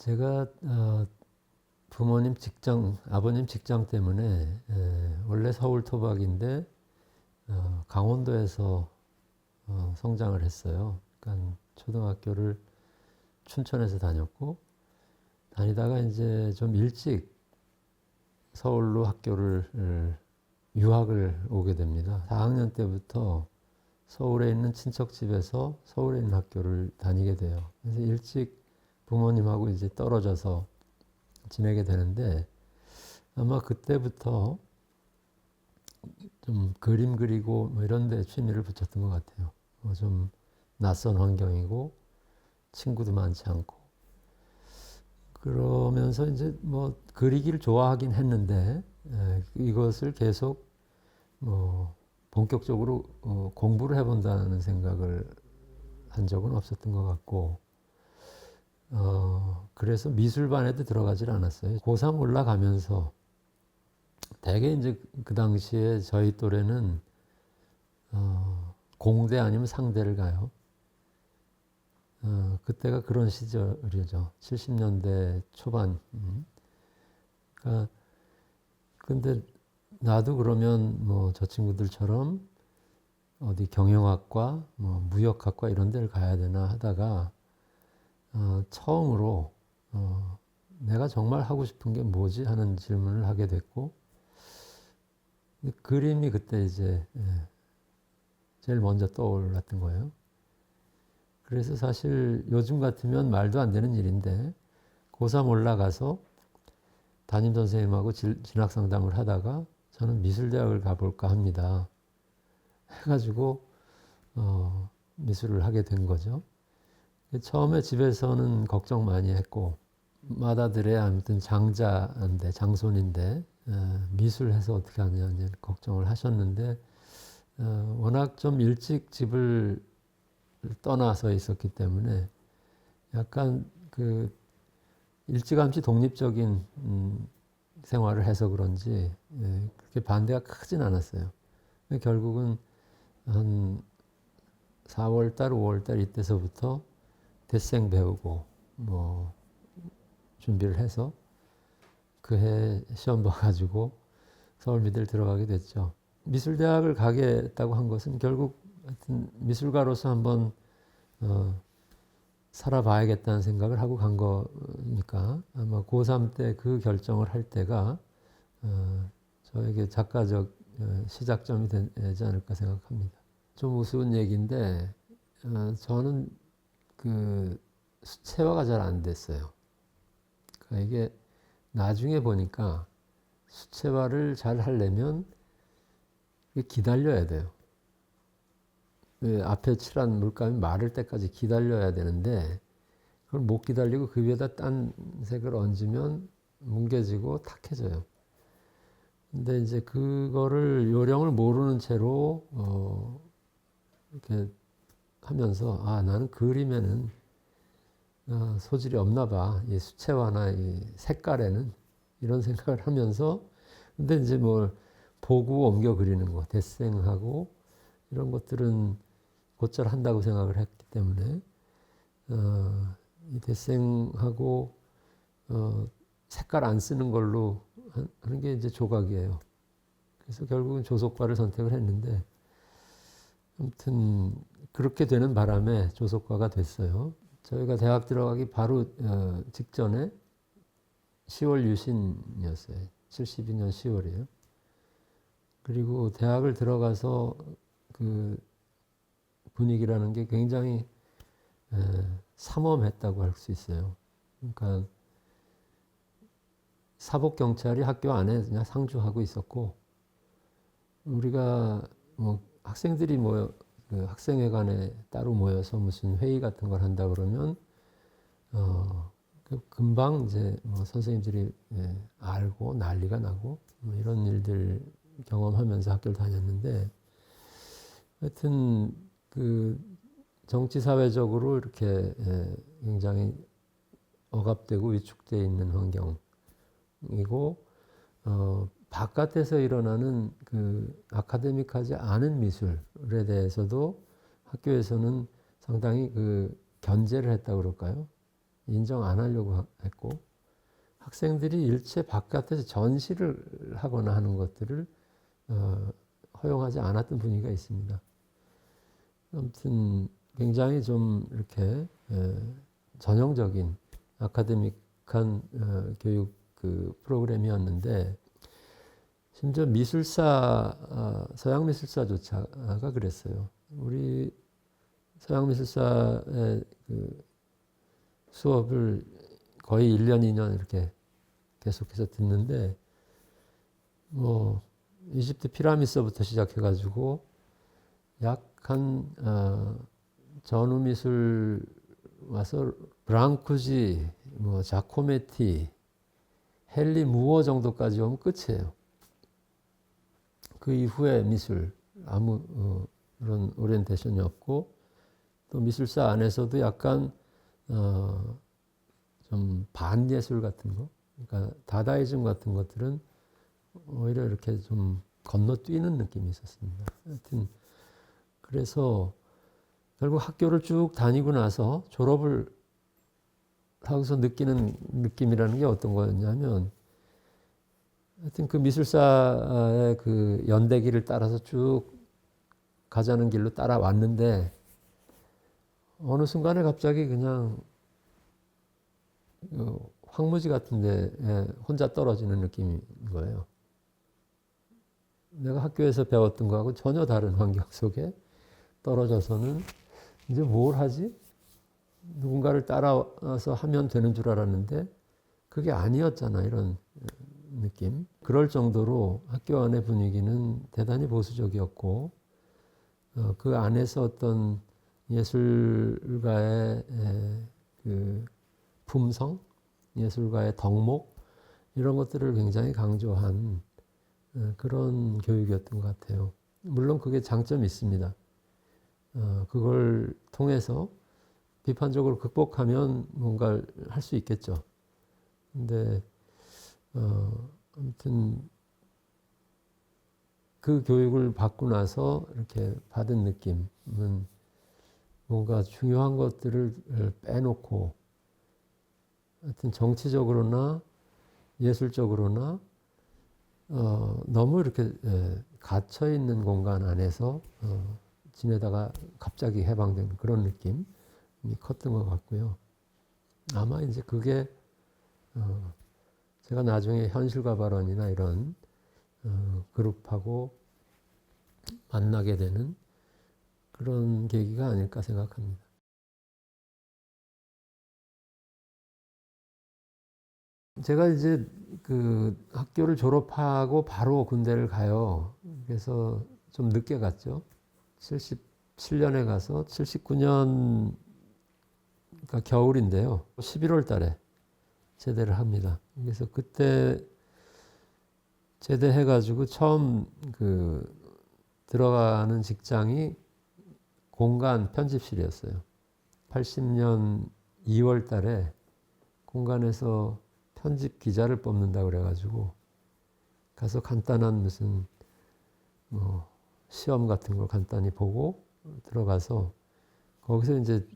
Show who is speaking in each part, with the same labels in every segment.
Speaker 1: 제가 부모님 직장, 아버님 직장 때문에 원래 서울 토박인데 강원도에서 성장을 했어요. 그러니까 초등학교를 춘천에서 다녔고 다니다가 이제 좀 일찍 서울로 학교를 유학을 오게 됩니다. 4학년 때부터 서울에 있는 친척 집에서 서울에 있는 학교를 다니게 돼요. 그래서 일찍 부모님하고 이제 떨어져서 지내게 되는데 아마 그때부터 좀 그림 그리고 뭐 이런 데 취미를 붙였던 것 같아요. 좀 낯선 환경이고 친구도 많지 않고 그러면서 이제 뭐 그리기를 좋아하긴 했는데 이것을 계속 뭐 본격적으로 공부를 해본다는 생각을 한 적은 없었던 것 같고 그래서 미술반에도 들어가질 않았어요. 고3 올라가면서 대개 이제 그 당시에 저희 또래는 공대 아니면 상대를 가요. 그때가 그런 시절이죠. 70년대 초반. 그러니까 근데 나도 그러면 뭐 저 친구들처럼 어디 경영학과, 뭐 무역학과 이런 데를 가야 되나 하다가 처음으로 내가 정말 하고 싶은 게 뭐지 하는 질문을 하게 됐고 그림이 그때 이제 제일 먼저 떠올랐던 거예요. 그래서 사실 요즘 같으면 말도 안 되는 일인데 고3 올라가서 담임 선생님하고 진학 상담을 하다가 저는 미술대학을 가볼까 합니다. 해가지고 미술을 하게 된 거죠. 처음에 집에서는 걱정 많이 했고 맏아들의 아무튼 장자인데 장손인데 미술해서 어떻게 하냐 이제 걱정을 하셨는데 워낙 좀 일찍 집을 떠나서 있었기 때문에 약간 그 일찌감치 독립적인 생활을 해서 그런지 그렇게 반대가 크진 않았어요. 결국은 한 4월달, 5월달 이때서부터 데생 배우고 뭐 준비를 해서 그 해 시험 봐가지고 서울미대를 들어가게 됐죠. 미술대학을 가겠다고 한 것은 결국 하여튼 미술가로서 한번 살아봐야겠다는 생각을 하고 간 거니까 아마 고3 때 그 결정을 할 때가 저에게 작가적 시작점이 되지 않을까 생각합니다. 좀 우스운 얘기인데 저는 그 수채화가 잘 안 됐어요. 그러니까 이게 나중에 보니까 수채화를 잘 하려면 기다려야 돼요. 앞에 칠한 물감이 마를 때까지 기다려야 되는데 그걸 못 기다리고 그 위에다 딴 색을 얹으면 뭉개지고 탁해져요. 근데 이제 그거를 요령을 모르는 채로 이렇게 하면서 나는 그림에는 소질이 없나 봐. 이 수채화나 이 색깔에는 이런 생각을 하면서 근데 이제 뭘 보고 옮겨 그리는 거, 데생하고 이런 것들은 곧잘 한다고 생각을 했기 때문에 이 데생하고 색깔 안 쓰는 걸로 하는 게 이제 조각이에요. 그래서 결국은 조속과를 선택을 했는데 아무튼 그렇게 되는 바람에 조속과가 됐어요. 저희가 대학 들어가기 바로 직전에 10월 유신이었어요. 72년 10월이에요. 그리고 대학을 들어가서 그 분위기라는 게 굉장히 삼엄했다고 할 수 있어요. 그러니까 사법경찰이 학교 안에 그냥 상주하고 있었고 우리가 뭐 학생들이 모여 그 학생회관에 따로 모여서 무슨 회의 같은 걸 한다 그러면 금방 이제 뭐 선생님들이 알고 난리가 나고 뭐 이런 일들 경험하면서 학교를 다녔는데 하여튼 그 정치 사회적으로 이렇게 굉장히 억압되고 위축되어 있는 환경이고 바깥에서 일어나는 그 아카데믹하지 않은 미술에 대해서도 학교에서는 상당히 그 견제를 했다고 그럴까요? 인정 안 하려고 했고, 학생들이 일체 바깥에서 전시를 하거나 하는 것들을 허용하지 않았던 분위기가 있습니다. 아무튼 굉장히 좀 이렇게 전형적인 아카데믹한 교육 그 프로그램이었는데, 심지어 미술사, 서양 미술사조차가 그랬어요. 우리 서양 미술사의 그 수업을 거의 1년, 2년 이렇게 계속해서 듣는데, 뭐 이집트 피라미드서부터 시작해가지고 약한 전후미술 와서 브랑쿠지, 뭐 자코메티, 헨리 무어 정도까지 오면 끝이에요. 그 이후에 미술 아무 그런 오리엔테이션이 없고, 또 미술사 안에서도 약간 좀 반예술 같은 거, 그러니까 다다이즘 같은 것들은 오히려 이렇게 좀 건너뛰는 느낌이 있었습니다. 하여튼 그래서 결국 학교를 쭉 다니고 나서 졸업을 하고서 느끼는 느낌이라는 게 어떤 거였냐면, 하여튼 그 미술사의 그 연대기를 따라서 쭉 가자는 길로 따라왔는데, 어느 순간에 갑자기 그냥 황무지 같은 데 혼자 떨어지는 느낌인 거예요. 내가 학교에서 배웠던 거하고 전혀 다른 환경 속에 떨어져서는 이제 뭘 하지? 누군가를 따라서 하면 되는 줄 알았는데 그게 아니었잖아, 이런 느낌. 그럴 정도로 학교 안의 분위기는 대단히 보수적이었고, 그 안에서 어떤 예술가의 그 품성, 예술가의 덕목, 이런 것들을 굉장히 강조한 그런 교육이었던 것 같아요. 물론 그게 장점이 있습니다. 그걸 통해서 비판적으로 극복하면 뭔가를 할 수 있겠죠. 근데 아무튼 그 교육을 받고 나서 이렇게 받은 느낌은 뭔가 중요한 것들을 빼놓고, 하여튼 정치적으로나 예술적으로나 너무 이렇게 갇혀 있는 공간 안에서 지내다가 갑자기 해방된 그런 느낌이 컸던 것 같고요. 아마 이제 그게 제가 나중에 현실과 발언이나 이런 그룹하고 만나게 되는 그런 계기가 아닐까 생각합니다. 제가 이제 그 학교를 졸업하고 바로 군대를 가요. 그래서 좀 늦게 갔죠. 77년에 가서 79년, 그러니까 겨울인데요. 11월 달에 제대를 합니다. 그래서 그때 제대해가지고 처음 그 들어가는 직장이 공간 편집실이었어요. 80년 2월 달에 공간에서 편집 기자를 뽑는다고 그래가지고 가서 간단한 무슨 뭐 시험 같은 걸 간단히 보고 들어가서 거기서 이제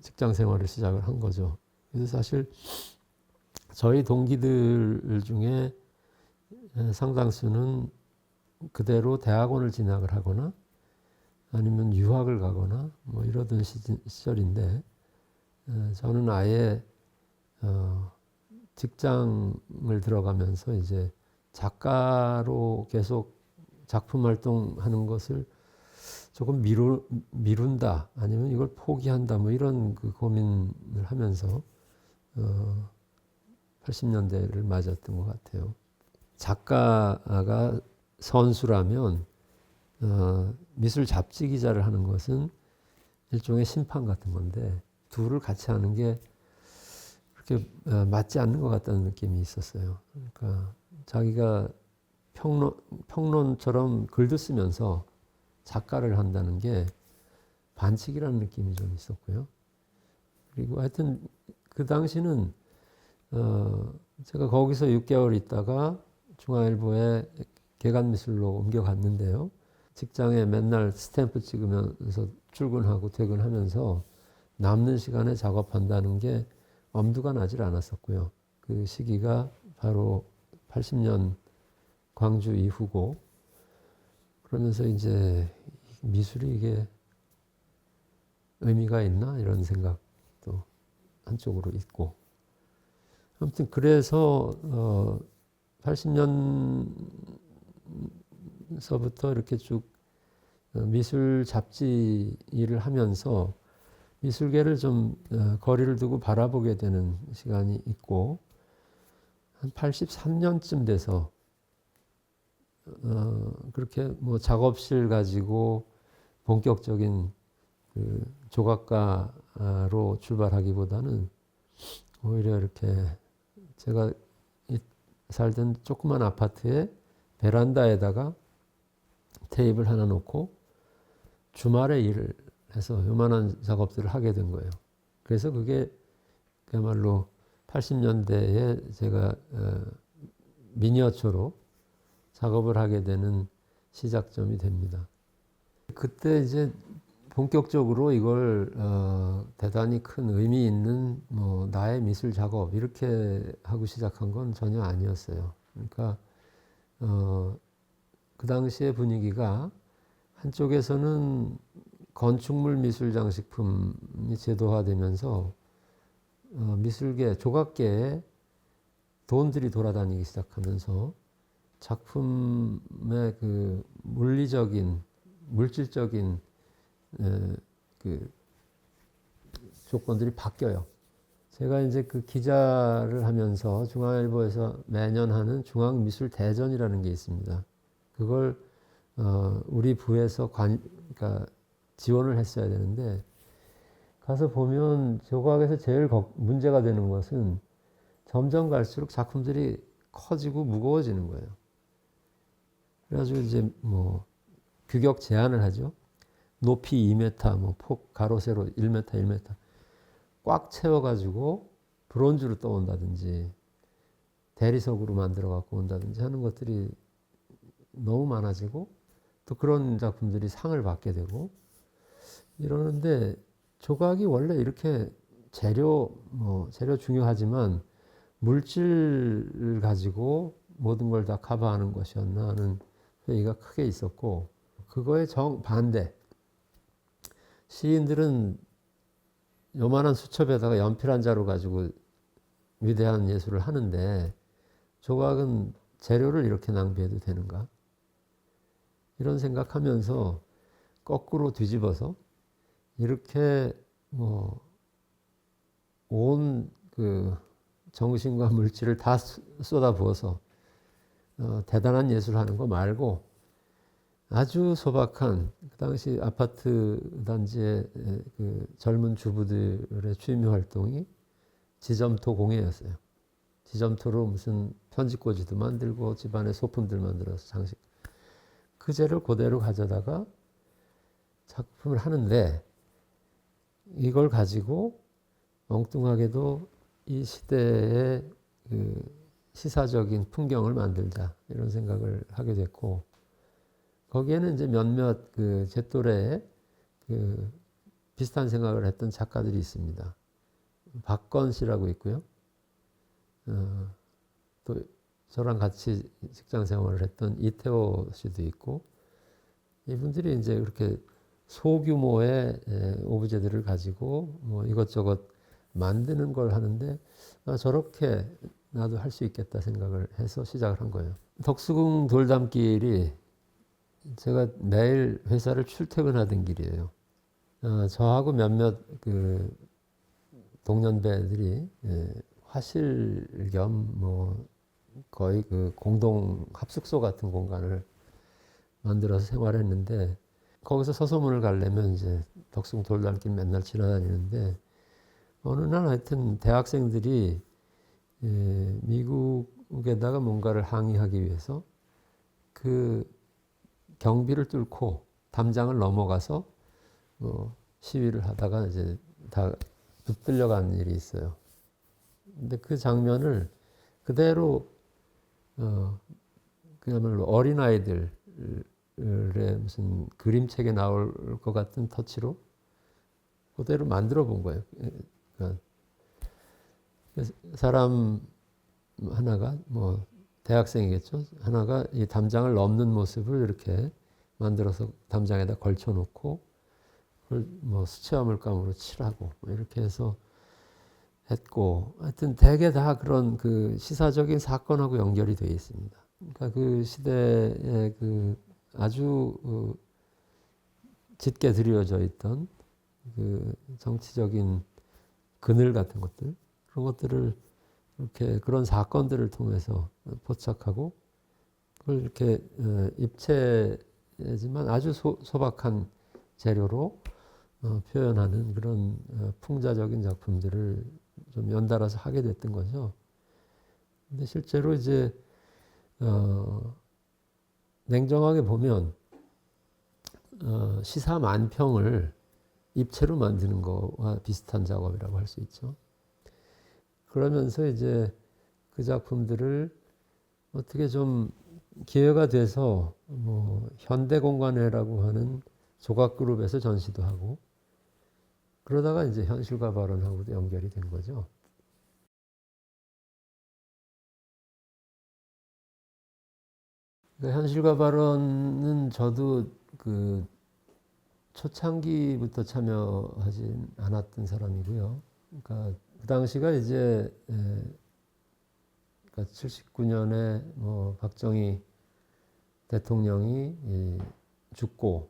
Speaker 1: 직장 생활을 시작을 한 거죠. 그래서 사실 저희 동기들 중에 상당수는 그대로 대학원을 진학을 하거나 아니면 유학을 가거나 뭐 이러던 시절인데, 저는 아예 직장을 들어가면서 이제 작가로 계속 작품 활동하는 것을 조금 미룬다, 아니면 이걸 포기한다, 뭐 이런 그 고민을 하면서 80년대를 맞았던 것 같아요. 작가가 선수라면 미술 잡지 기자를 하는 것은 일종의 심판 같은 건데, 둘을 같이 하는 게 그렇게 맞지 않는 것 같다는 느낌이 있었어요. 그러니까 자기가 평론처럼 글도 쓰면서 작가를 한다는 게 반칙이라는 느낌이 좀 있었고요. 그리고 하여튼 그 당시는 제가 거기서 6개월 있다가 중앙일보에 개간미술로 옮겨갔는데요. 직장에 맨날 스탬프 찍으면서 출근하고 퇴근하면서 남는 시간에 작업한다는 게 엄두가 나질 않았었고요. 그 시기가 바로 80년 광주 이후고, 그러면서 이제 미술이 이게 의미가 있나 이런 생각도 한쪽으로 있고, 아무튼 그래서 80년서부터 이렇게 쭉 미술 잡지 일을 하면서 미술계를 좀 거리를 두고 바라보게 되는 시간이 있고, 한 83년쯤 돼서 그렇게 뭐 작업실 가지고 본격적인 그 조각가로 출발하기보다는 오히려 이렇게 제가 살던 조그만 아파트에 베란다에다가 테이블 하나 놓고 주말에 일을 해서 요만한 작업들을 하게 된 거예요. 그래서 그게 그야말로 80년대에 제가 미니어처로 작업을 하게 되는 시작점이 됩니다. 그때 이제 본격적으로 이걸 대단히 큰 의미 있는 뭐 나의 미술 작업 이렇게 하고 시작한 건 전혀 아니었어요. 그러니까 그 당시의 분위기가 한쪽에서는 건축물 미술 장식품이 제도화되면서 미술계, 조각계에 돈들이 돌아다니기 시작하면서 작품의 그 물리적인, 물질적인 그 조건들이 바뀌어요. 제가 이제 그 기자를 하면서 중앙일보에서 매년 하는 중앙미술대전이라는 게 있습니다. 그걸 우리 부에서 그러니까 지원을 했어야 되는데, 가서 보면 조각에서 제일 문제가 되는 것은 점점 갈수록 작품들이 커지고 무거워지는 거예요. 그래가지고 이제 뭐 규격 제한을 하죠. 높이 2m, 뭐 폭 가로 세로 1m, 1m 꽉 채워가지고 브론즈로 떠온다든지 대리석으로 만들어 갖고 온다든지 하는 것들이 너무 많아지고, 또 그런 작품들이 상을 받게 되고 이러는데, 조각이 원래 이렇게 재료 중요하지만 물질을 가지고 모든 걸 다 커버하는 것이었나 하는 회의가 크게 있었고, 그거에 정반대 시인들은 요만한 수첩에다가 연필 한 자루 가지고 위대한 예술을 하는데 조각은 재료를 이렇게 낭비해도 되는가? 이런 생각하면서 거꾸로 뒤집어서 이렇게 뭐 온 그 정신과 물질을 다 쏟아부어서 대단한 예술을 하는 거 말고 아주 소박한, 그 당시 아파트 단지의 그 젊은 주부들의 취미 활동이 지점토 공예였어요. 지점토로 무슨 편지꽂이도 만들고 집안에 소품들 만들어서 장식. 그 재를 그대로 가져다가 작품을 하는데, 이걸 가지고 엉뚱하게도 이 시대의 그 시사적인 풍경을 만들자 이런 생각을 하게 됐고, 거기에는 이제 몇몇 그 제 또래의 그 비슷한 생각을 했던 작가들이 있습니다. 박건 씨라고 있고요. 또 저랑 같이 직장 생활을 했던 이태호 씨도 있고, 이분들이 이제 그렇게 소규모의 오브제들을 가지고 뭐 이것저것 만드는 걸 하는데, 저렇게 나도 할 수 있겠다 생각을 해서 시작을 한 거예요. 덕수궁 돌담길이 제가 매일 회사를 출퇴근하던 길이에요. 저하고 몇몇 그 동년배들이 화실 겸 뭐 거의 그 공동 합숙소 같은 공간을 만들어서 생활했는데, 거기서 서소문을 가려면 이제 덕수궁 돌담길 맨날 지나다니는데, 어느 날 하여튼 대학생들이 미국에다가 뭔가를 항의하기 위해서 그 경비를 뚫고 담장을 넘어가서 시위를 하다가 이제 다 붙들려 간 일이 있어요. 근데 그 장면을 그대로 그야말로 어린아이들의 무슨 그림책에 나올 것 같은 터치로 그대로 만들어 본 거예요. 그러니까 사람 하나가 뭐 대학생이겠죠. 하나가 이 담장을 넘는 모습을 이렇게 만들어서 담장에다 걸쳐놓고 그걸 뭐 수채화 물감으로 칠하고 뭐 이렇게 해서 했고, 하여튼 대개 다 그런 그 시사적인 사건하고 연결이 되어 있습니다. 그러니까 그 시대에 그 아주 짙게 드리워져 있던 그 정치적인 그늘 같은 것들, 그런 것들을 이렇게 그런 사건들을 통해서 포착하고 그걸 이렇게 입체지만 아주 소박한 재료로 표현하는 그런 풍자적인 작품들을 좀 연달아서 하게 됐던 거죠. 근데 실제로 이제 냉정하게 보면 시사 만평을 입체로 만드는 거와 비슷한 작업이라고 할 수 있죠. 그러면서 이제 그 작품들을 어떻게 좀 기회가 돼서 뭐 현대공간회라고 하는 조각그룹에서 전시도 하고 그러다가 이제 현실과 발언하고도 연결이 된 거죠. 그러니까 현실과 발언은 저도 그 초창기부터 참여하진 않았던 사람이고요. 그러니까 그 당시가 이제 그러니까 79년에 뭐 박정희 대통령이 죽고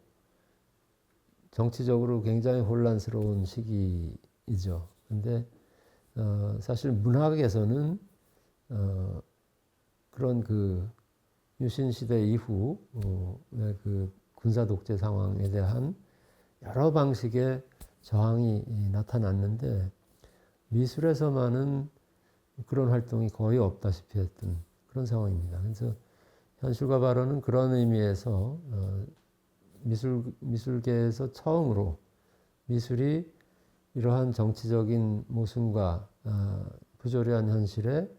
Speaker 1: 정치적으로 굉장히 혼란스러운 시기이죠. 근데 사실 문학에서는 그런 그 유신 시대 이후 그 군사 독재 상황에 대한 여러 방식의 저항이 나타났는데 미술에서만은 그런 활동이 거의 없다시피 했던 그런 상황입니다. 그래서 현실과 발언은 그런 의미에서 미술계에서 처음으로 미술이 이러한 정치적인 모순과 부조리한 현실에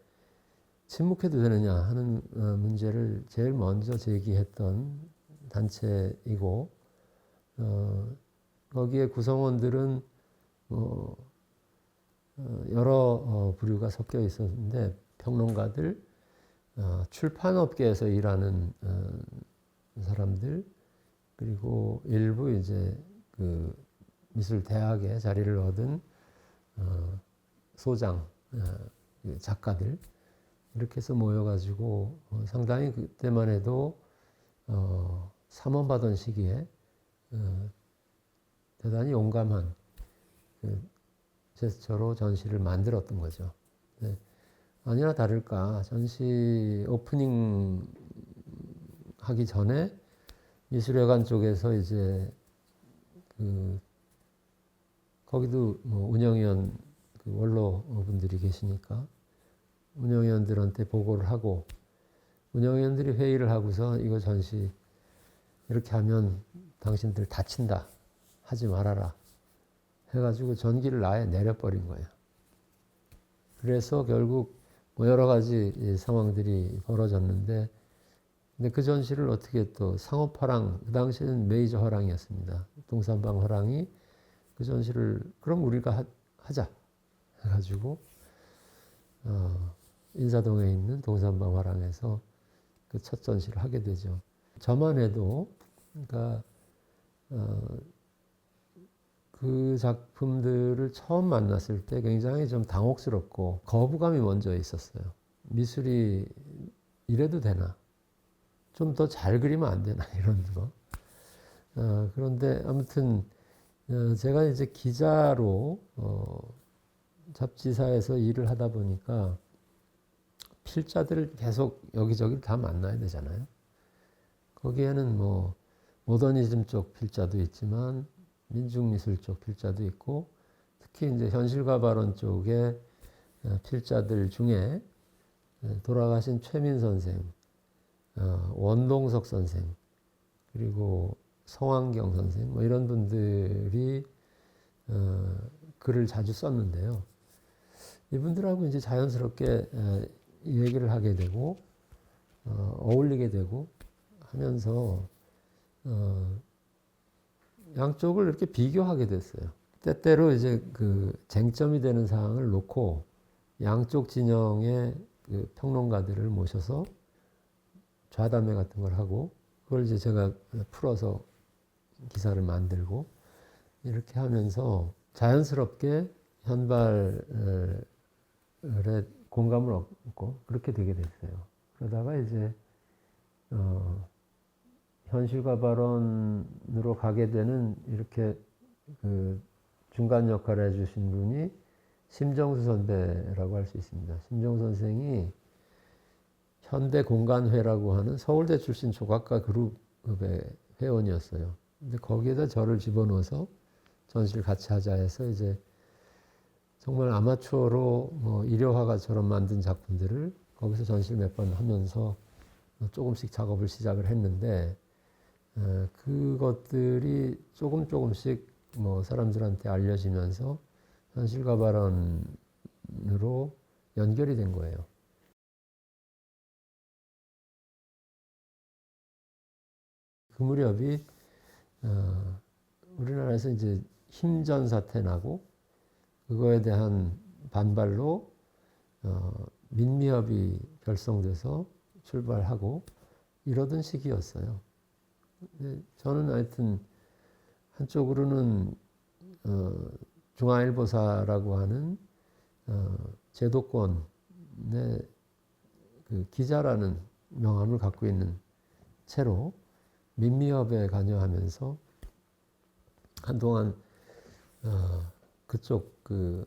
Speaker 1: 침묵해도 되느냐 하는 문제를 제일 먼저 제기했던 단체이고 거기에 구성원들은 여러 부류가 섞여 있었는데 평론가들, 출판업계에서 일하는 사람들, 그리고 일부 이제 그 미술 대학에 자리를 얻은 소장, 작가들 이렇게 해서 모여가지고 상당히 그때만 해도 삼원받은 시기에 대단히 용감한 그 제스처로 전시를 만들었던 거죠. 네. 아니나 다를까 전시 오프닝 하기 전에 미술회관 쪽에서 이제 그 거기도 뭐 운영위원 그 원로 분들이 계시니까 운영위원들한테 보고를 하고 운영위원들이 회의를 하고서 이거 전시 이렇게 하면 당신들 다친다 하지 말아라 해가지고 전기를 아예 내려버린 거예요. 그래서 결국 뭐 여러 가지 상황들이 벌어졌는데 근데 그 전시를 어떻게 또 상업화랑 그 당시에는 메이저 화랑이었습니다. 동산방 화랑이 그 전시를 그럼 우리가 하자 해가지고 인사동에 있는 동산방 화랑에서 그 첫 전시를 하게 되죠. 저만 해도 그러니까 그 작품들을 처음 만났을 때 굉장히 좀 당혹스럽고 거부감이 먼저 있었어요. 미술이 이래도 되나? 좀 더 잘 그리면 안 되나? 이런 거. 그런데 아무튼 제가 이제 기자로 잡지사에서 일을 하다 보니까 필자들을 계속 여기저기 다 만나야 되잖아요. 거기에는 뭐 모더니즘 쪽 필자도 있지만 민중미술 쪽 필자도 있고 특히 이제 현실과 발언 쪽에 필자들 중에 돌아가신 최민 선생, 원동석 선생, 그리고 성환경 선생 뭐 이런 분들이 글을 자주 썼는데요. 이분들하고 이제 자연스럽게 얘기를 하게 되고 어울리게 되고 하면서 양쪽을 이렇게 비교하게 됐어요. 때때로 이제 그 쟁점이 되는 사항을 놓고 양쪽 진영의 그 평론가들을 모셔서 좌담회 같은 걸 하고 그걸 이제 제가 풀어서 기사를 만들고 이렇게 하면서 자연스럽게 현발에 공감을 얻고 그렇게 되게 됐어요. 그러다가 이제 현실과 발언으로 가게 되는 이렇게 그 중간 역할을 해주신 분이 심정수 선배라고 할 수 있습니다. 심정수 선생이 현대공간회라고 하는 서울대 출신 조각가 그룹의 회원이었어요. 근데 거기에다 저를 집어넣어서 전시를 같이 하자 해서 이제 정말 아마추어로 뭐 일요화가처럼 만든 작품들을 거기서 전시를 몇 번 하면서 조금씩 작업을 시작을 했는데 그것들이 조금씩 뭐 사람들한테 알려지면서 현실과 발언으로 연결이 된 거예요. 그 무렵이 우리나라에서 이제 힘전 사태 나고 그거에 대한 반발로 민미협이 결성돼서 출발하고 이러던 시기였어요. 저는 하여튼 한쪽으로는 중앙일보사라고 하는 제도권의 그 기자라는 명함을 갖고 있는 채로 민미협에 관여하면서 한동안 그쪽 그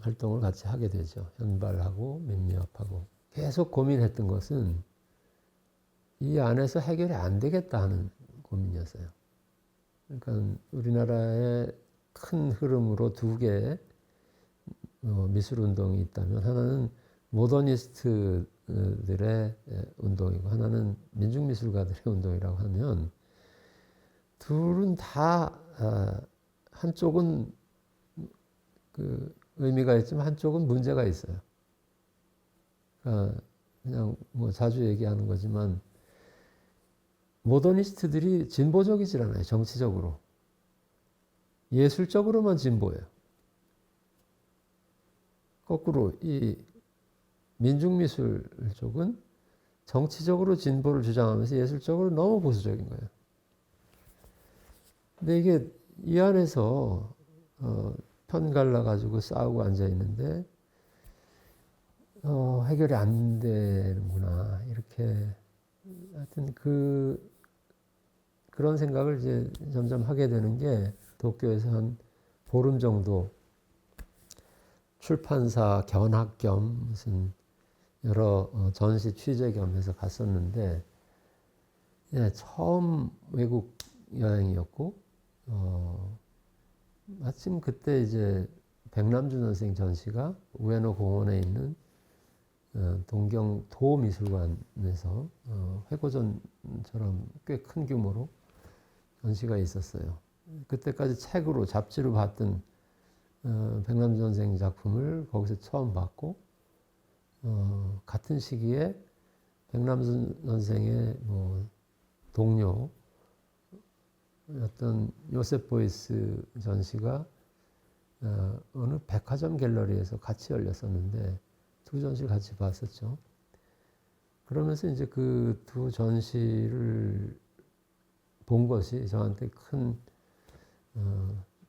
Speaker 1: 활동을 같이 하게 되죠. 현발하고 민미협하고 계속 고민했던 것은 이 안에서 해결이 안 되겠다 하는 고민이었어요. 그러니까 우리나라의 큰 흐름으로 두 개의 미술 운동이 있다면 하나는 모더니스트들의 운동이고 하나는 민중미술가들의 운동이라고 하면 둘은 다 한쪽은 그 의미가 있지만 한쪽은 문제가 있어요. 그러니까 그냥 뭐 자주 얘기하는 거지만 모더니스트들이 진보적이질 않아요. 정치적으로. 예술적으로만 진보해요. 거꾸로 이 민중미술 쪽은 정치적으로 진보를 주장하면서 예술적으로 너무 보수적인 거예요. 근데 이게 이 안에서 편 갈라가지고 싸우고 앉아있는데 해결이 안 되는구나 이렇게 하여튼 그런 생각을 이제 점점 하게 되는 게 도쿄에서 한 보름 정도 출판사 견학 겸 무슨 여러 전시 취재 겸 해서 갔었는데 예, 처음 외국 여행이었고 마침 그때 이제 백남준 선생 전시가 우에노 공원에 있는 동경 도미술관에서 회고전처럼 꽤 큰 규모로 전시가 있었어요. 그때까지 책으로 잡지로 봤던 백남준 선생 작품을 거기서 처음 봤고 같은 시기에 백남준 선생의 뭐 동료 어떤 요셉 보이스 전시가 어느 백화점 갤러리에서 같이 열렸었는데 두 전시를 같이 봤었죠. 그러면서 이제 그 두 전시를 본 것이 저한테 큰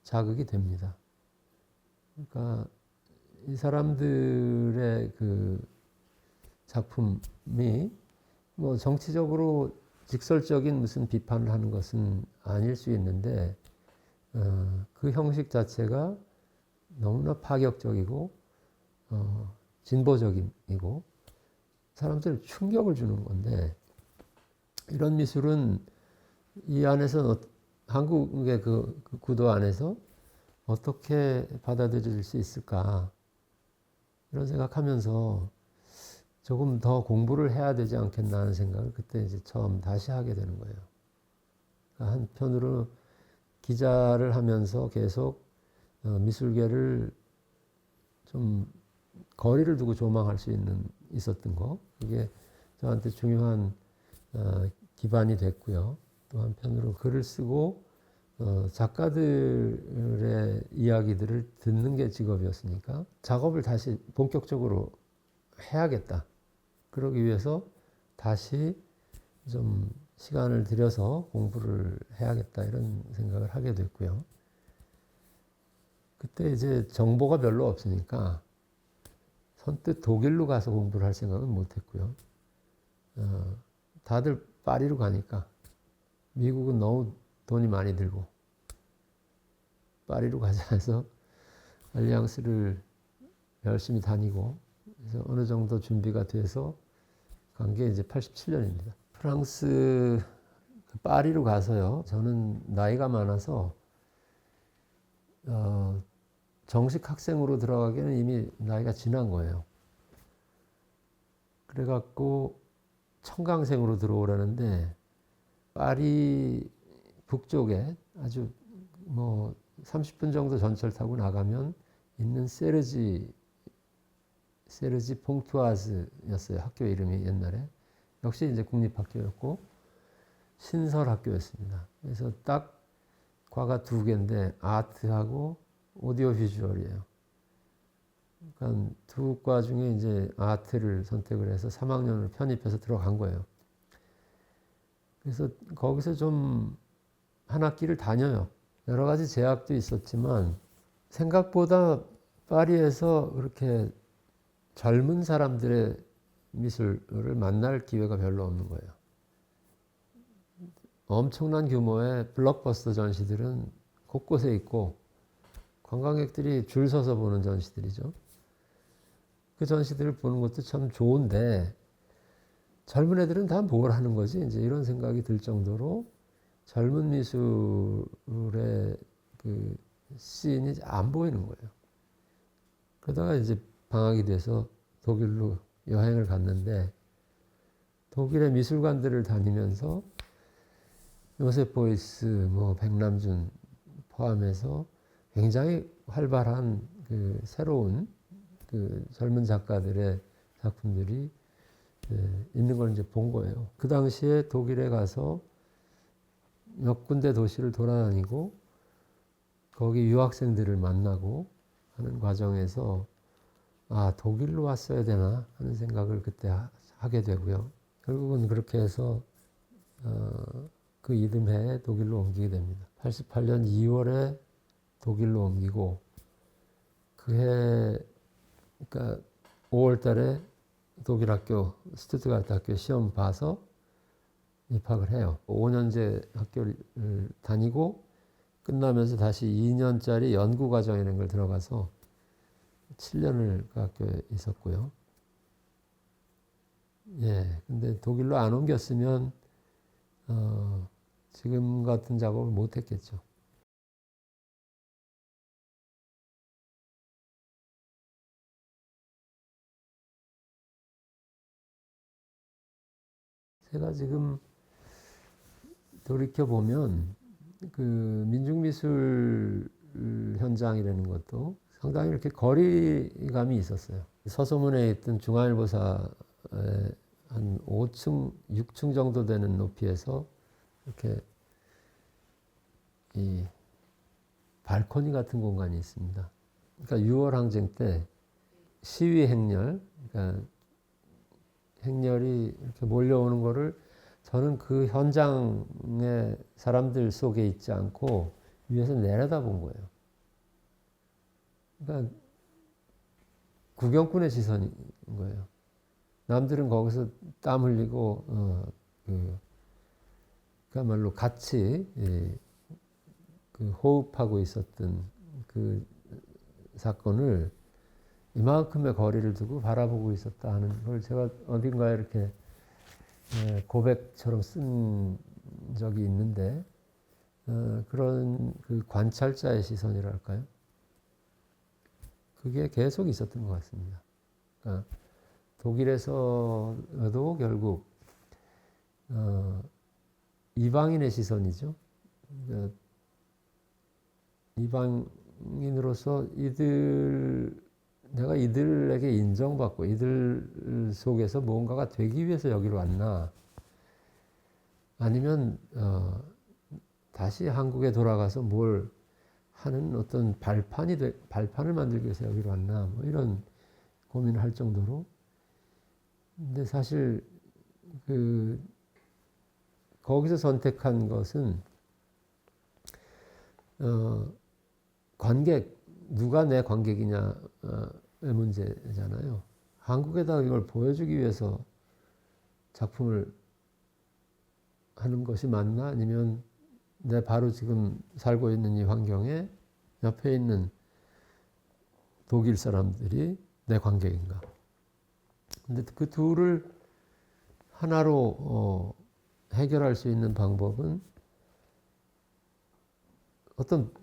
Speaker 1: 자극이 됩니다. 그러니까 이 사람들의 그 작품이 뭐 정치적으로 직설적인 무슨 비판을 하는 것은 아닐 수 있는데 그 형식 자체가 너무나 파격적이고 진보적이고 사람들 충격을 주는 건데 이런 미술은 이 안에서 한국의 그 구도 안에서 어떻게 받아들일 수 있을까 이런 생각하면서 조금 더 공부를 해야 되지 않겠나 하는 생각을 그때 이제 처음 다시 하게 되는 거예요. 그러니까 한편으로 기자를 하면서 계속 미술계를 좀 거리를 두고 조망할 수 있었던 거 그게 저한테 중요한 기반이 됐고요. 또 한편으로 글을 쓰고 작가들의 이야기들을 듣는 게 직업이었으니까 작업을 다시 본격적으로 해야겠다. 그러기 위해서 다시 좀 시간을 들여서 공부를 해야겠다 이런 생각을 하게 됐고요. 그때 이제 정보가 별로 없으니까 선뜻 독일로 가서 공부를 할 생각은 못 했고요. 다들 파리로 가니까 미국은 너무 돈이 많이 들고 파리로 가자 해서 알리앙스를 열심히 다니고 그래서 어느 정도 준비가 돼서 간 게 이제 87년입니다. 프랑스 파리로 가서요. 저는 나이가 많아서 정식 학생으로 들어가기에는 이미 나이가 지난 거예요. 그래갖고 청강생으로 들어오라는데 파리 북쪽에 아주 뭐 30분 정도 전철 타고 나가면 있는 세르지 퐁투아즈였어요. 학교 이름이 옛날에. 역시 이제 국립학교였고 신설학교였습니다. 그래서 딱 과가 두 개인데 아트하고 오디오 비주얼이에요. 그러니까 두 과 중에 이제 아트를 선택을 해서 3학년을 편입해서 들어간 거예요. 그래서 거기서 좀 한 학기를 다녀요. 여러 가지 제약도 있었지만 생각보다 파리에서 그렇게 젊은 사람들의 미술을 만날 기회가 별로 없는 거예요. 엄청난 규모의 블록버스터 전시들은 곳곳에 있고 관광객들이 줄 서서 보는 전시들이죠. 그 전시들을 보는 것도 참 좋은데 젊은 애들은 다 뭘 하는 거지? 이제 이런 생각이 들 정도로 젊은 미술의 그 씬이 안 보이는 거예요. 그러다가 이제 방학이 돼서 독일로 여행을 갔는데 독일의 미술관들을 다니면서 요셉 보이스, 뭐 백남준 포함해서 굉장히 활발한 그 새로운 그 젊은 작가들의 작품들이 있는 걸 이제 본 거예요. 그 당시에 독일에 가서 몇 군데 도시를 돌아다니고 거기 유학생들을 만나고 하는 과정에서 아, 독일로 왔어야 되나 하는 생각을 그때 하게 되고요. 결국은 그렇게 해서 그 이듬해에 독일로 옮기게 됩니다. 88년 2월에 독일로 옮기고 그해 그러니까 5월 달에 독일 학교 스투트가르트 학교 시험 봐서 입학을 해요. 5년제 학교를 다니고 끝나면서 다시 2년짜리 연구 과정이라는 걸 들어가서 7년을 그 학교에 있었고요. 예, 근데 독일로 안 옮겼으면 지금 같은 작업을 못 했겠죠. 제가 지금 돌이켜 보면 그 민중미술 현장이라는 것도 상당히 이렇게 거리감이 있었어요. 서소문에 있던 중앙일보사의 한 5층, 6층 정도 되는 높이에서 이렇게 이 발코니 같은 공간이 있습니다. 그러니까 6월 항쟁 때 시위 행렬, 그러니까 행렬이 이렇게 몰려오는 거를 저는 그 현장의 사람들 속에 있지 않고 위에서 내려다 본 거예요. 그러니까 구경꾼의 시선인 거예요. 남들은 거기서 땀 흘리고 그야말로 같이 그 호흡하고 있었던 그 사건을 이만큼의 거리를 두고 바라보고 있었다 하는 걸 제가 어딘가에 이렇게 고백처럼 쓴 적이 있는데 그런 그 관찰자의 시선이랄까요? 그게 계속 있었던 것 같습니다. 그러니까 독일에서도 결국 이방인의 시선이죠. 그러니까 이방인으로서 내가 이들에게 인정받고 이들 속에서 무언가가 되기 위해서 여기로 왔나? 아니면 다시 한국에 돌아가서 뭘 하는 어떤 발판을 만들기 위해서 여기로 왔나 뭐 이런 고민을 할 정도로. 근데 사실 그 거기서 선택한 것은 관객, 누가 내 관객이냐의 문제잖아요. 한국에다 이걸 보여주기 위해서 작품을 하는 것이 맞나? 아니면 내 바로 지금 살고 있는 이 환경에 옆에 있는 독일 사람들이 내 관객인가? 근데 그 둘을 하나로 해결할 수 있는 방법은 어떤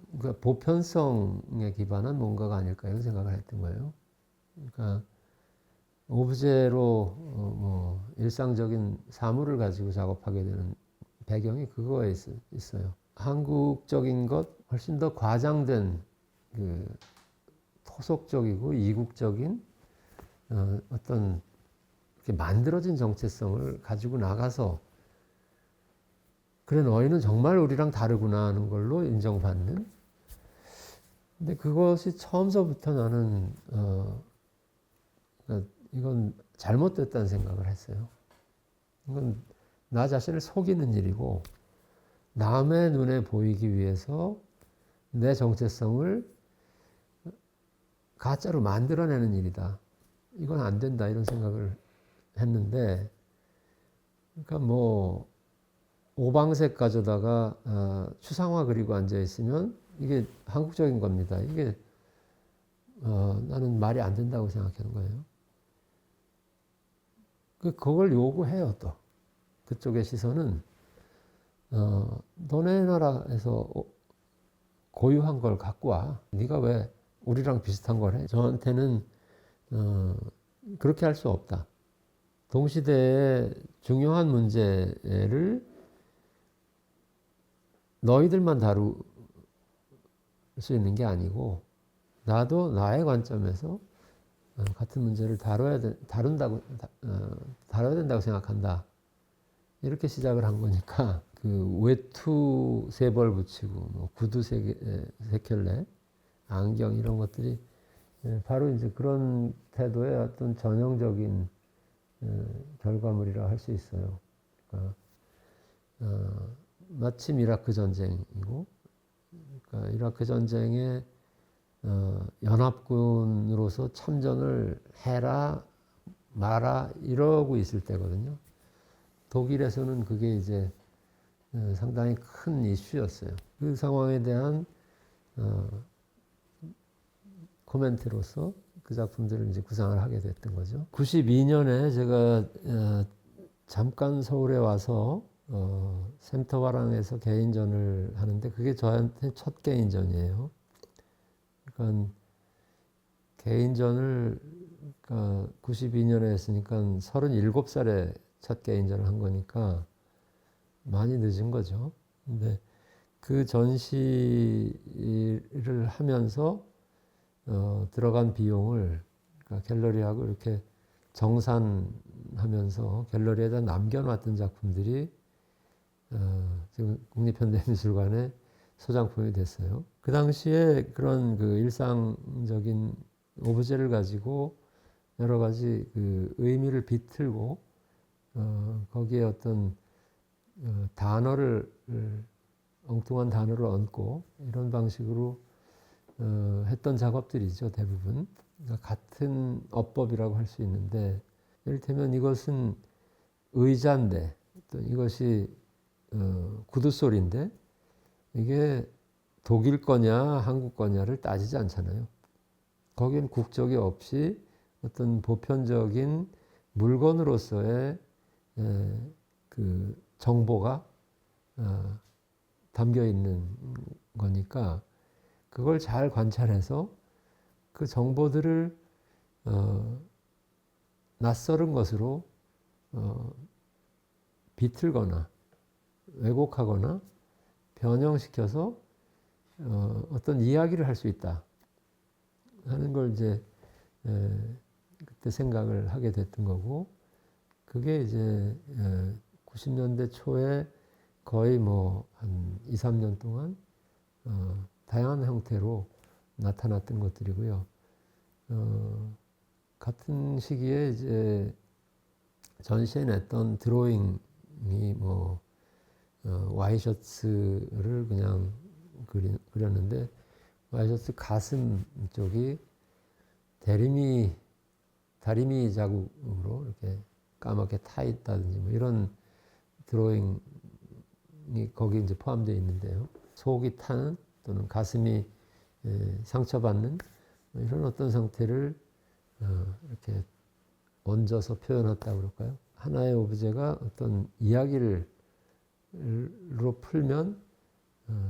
Speaker 1: 보편성에 기반한 뭔가가 아닐까 이런 생각을 했던 거예요. 그러니까 오브제로 뭐 일상적인 사물을 가지고 작업하게 되는 배경이 그거에 있어요. 한국적인 것 훨씬 더 과장된 그 토속적이고 이국적인 어떤 이렇게 만들어진 정체성을 가지고 나가서 그래 너희는 정말 우리랑 다르구나 하는 걸로 인정받는. 근데 그것이 처음서부터 나는 이건 잘못됐다는 생각을 했어요. 이건 나 자신을 속이는 일이고 남의 눈에 보이기 위해서 내 정체성을 가짜로 만들어내는 일이다. 이건 안 된다 이런 생각을 했는데, 그러니까 뭐 오방색 가져다가 추상화 그리고 앉아 있으면 이게 한국적인 겁니다. 이게 나는 말이 안 된다고 생각하는 거예요. 그걸 요구해요. 또 그쪽의 시선은 너네 나라에서 고유한 걸 갖고 와. 네가 왜 우리랑 비슷한 걸 해? 저한테는 그렇게 할 수 없다. 동시대의 중요한 문제를 너희들만 다룰 수 있는 게 아니고 나도 나의 관점에서 같은 문제를 다뤄야 된다고 생각한다. 이렇게 시작을 한 거니까 그 외투 세 벌 붙이고 뭐 구두 세 켤레, 안경 이런 것들이 바로 이제 그런 태도의 어떤 전형적인 결과물이라 할 수 있어요. 그러니까 마침 이라크 전쟁이고, 그러니까 이라크 전쟁에 연합군으로서 참전을 해라 마라 이러고 있을 때거든요. 독일에서는 그게 이제 상당히 큰 이슈였어요. 그 상황에 대한 코멘트로서 그 작품들을 이제 구상을 하게 됐던 거죠. 92년에 제가 잠깐 서울에 와서 샘터바랑에서 개인전을 하는데 그게 저한테 첫 개인전이에요. 그러니까 개인전을 92년에 했으니까 37살에 첫 개인전을 한 거니까 많이 늦은 거죠. 근데 그 전시를 하면서 들어간 비용을 그러니까 갤러리하고 이렇게 정산하면서 갤러리에다 남겨놨던 작품들이 지금 국립현대미술관에 소장품이 됐어요. 그 당시에 그런 그 일상적인 오브제를 가지고 여러 가지 그 의미를 비틀고 거기에 어떤 단어를 엉뚱한 단어를 얹고 이런 방식으로 했던 작업들이죠, 대부분. 그러니까 같은 어법이라고 할 수 있는데, 이를테면 이것은 의자인데, 또 이것이 구두소리인데, 이게 독일 거냐, 한국 거냐를 따지지 않잖아요. 거기는 국적이 없이 어떤 보편적인 물건으로서의 그 정보가 담겨 있는 거니까 그걸 잘 관찰해서 그 정보들을 낯설은 것으로 비틀거나 왜곡하거나 변형시켜서 어떤 이야기를 할 수 있다 하는 걸 이제 그때 생각을 하게 됐던 거고, 그게 이제 90년대 초에 거의 뭐 한 2, 3년 동안 다양한 형태로 나타났던 것들이고요. 같은 시기에 이제 전시해 냈던 드로잉이 뭐 와이셔츠를 그냥 그렸는데 와이셔츠 가슴 쪽이 다리미 자국으로 이렇게 까맣게 타 있다든지 뭐 이런 드로잉이 거기 이제 포함되어 있는데요. 속이 타는 또는 가슴이 상처받는 이런 어떤 상태를 이렇게 얹어서 표현했다고 그럴까요? 하나의 오브제가 어떤 이야기로 풀면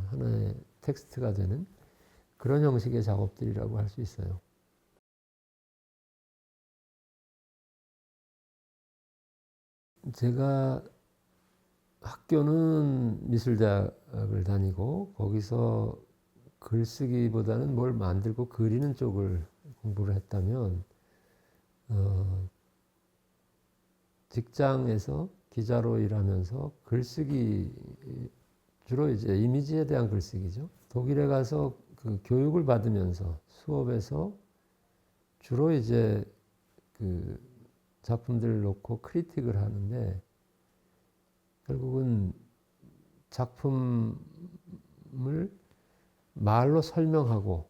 Speaker 1: 하나의 텍스트가 되는 그런 형식의 작업들이라고 할 수 있어요. 제가 학교는 미술대학을 다니고 거기서 글쓰기보다는 뭘 만들고 그리는 쪽을 공부를 했다면 직장에서 기자로 일하면서 글쓰기 주로 이제 이미지에 대한 글쓰기죠. 독일에 가서 그 교육을 받으면서 수업에서 주로 이제 그 작품들을 놓고 크리틱을 하는데 결국은 작품을 말로 설명하고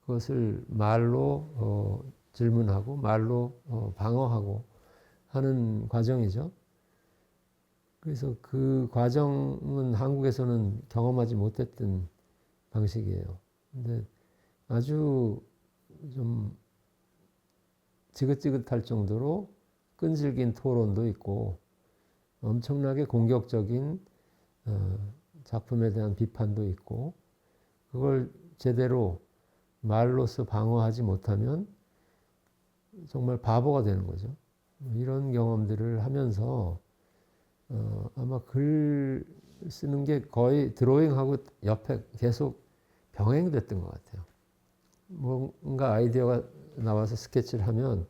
Speaker 1: 그것을 말로 질문하고 말로 방어하고 하는 과정이죠. 그래서 그 과정은 한국에서는 경험하지 못했던 방식이에요. 근데 아주 좀 지긋지긋할 정도로 끈질긴 토론도 있고 엄청나게 공격적인 작품에 대한 비판도 있고 그걸 제대로 말로써 방어하지 못하면 정말 바보가 되는 거죠. 이런 경험들을 하면서 아마 글 쓰는 게 거의 드로잉하고 옆에 계속 병행됐던 것 같아요. 뭔가 아이디어가 나와서 스케치를 하면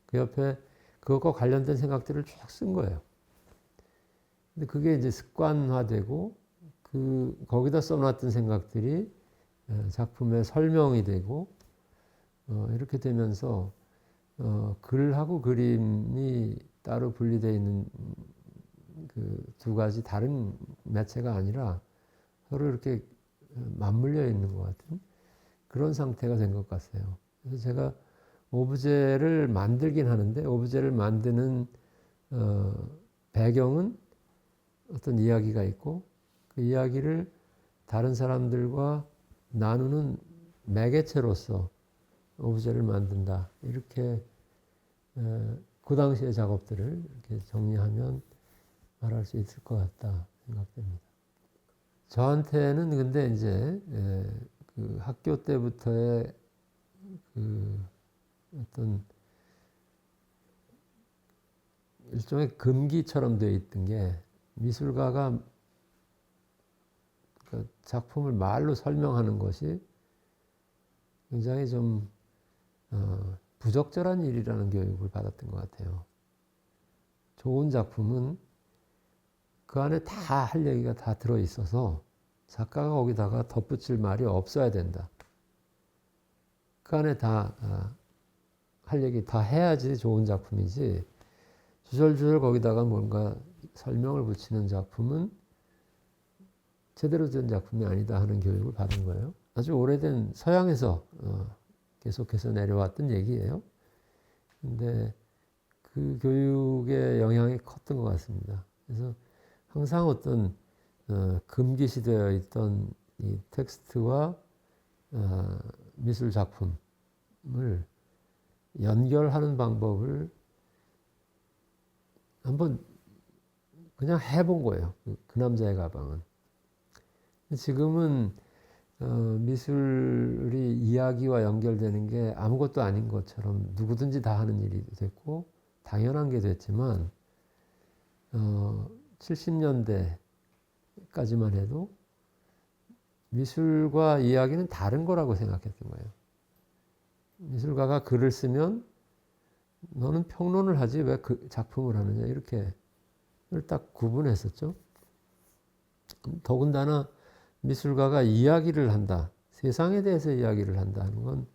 Speaker 1: 그 옆에 그것과 관련된 생각들을 쭉 쓴 거예요. 근데 그게 이제 습관화되고 거기다 써놨던 생각들이 작품의 설명이 되고 이렇게 되면서 글하고 그림이 따로 분리되어 있는 그 두 가지 다른 매체가 아니라 서로 이렇게 맞물려 있는 것 같은 그런 상태가 된 것 같아요. 그래서 제가 오브제를 만들긴 하는데 오브제를 만드는 배경은 어떤 이야기가 있고 그 이야기를 다른 사람들과 나누는 매개체로서 오브제를 만든다. 이렇게 그 당시의 작업들을 이렇게 정리하면 말할 수 있을 것 같다 생각됩니다. 저한테는 근데 이제 그 학교 때부터의 그 어떤 일종의 금기처럼 되어 있던 게 미술가가 그 작품을 말로 설명하는 것이 굉장히 좀 부적절한 일이라는 교육을 받았던 것 같아요. 좋은 작품은 그 안에 다 할 얘기가 다 들어있어서 작가가 거기다가 덧붙일 말이 없어야 된다. 그 안에 다 할 얘기 다 해야지 좋은 작품이지 주절주절 거기다가 뭔가 설명을 붙이는 작품은 제대로 된 작품이 아니다 하는 교육을 받은 거예요. 아주 오래된 서양에서 계속해서 내려왔던 얘기예요. 근데 그 교육의 영향이 컸던 것 같습니다. 그래서 항상 어떤 금기시되어 있던 이 텍스트와 미술 작품을 연결하는 방법을 한번 그냥 해본 거예요. 그 남자의 가방은. 지금은 미술이 이야기와 연결되는 게 아무것도 아닌 것처럼 누구든지 다 하는 일이 됐고 당연한 게 됐지만 70년대까지만 해도 미술과 이야기는 다른 거라고 생각했던 거예요. 미술가가 글을 쓰면 너는 평론을 하지 왜 그 작품을 하느냐 이렇게 딱 구분했었죠. 더군다나 미술가가 이야기를 한다, 세상에 대해서 이야기를 한다 하는 건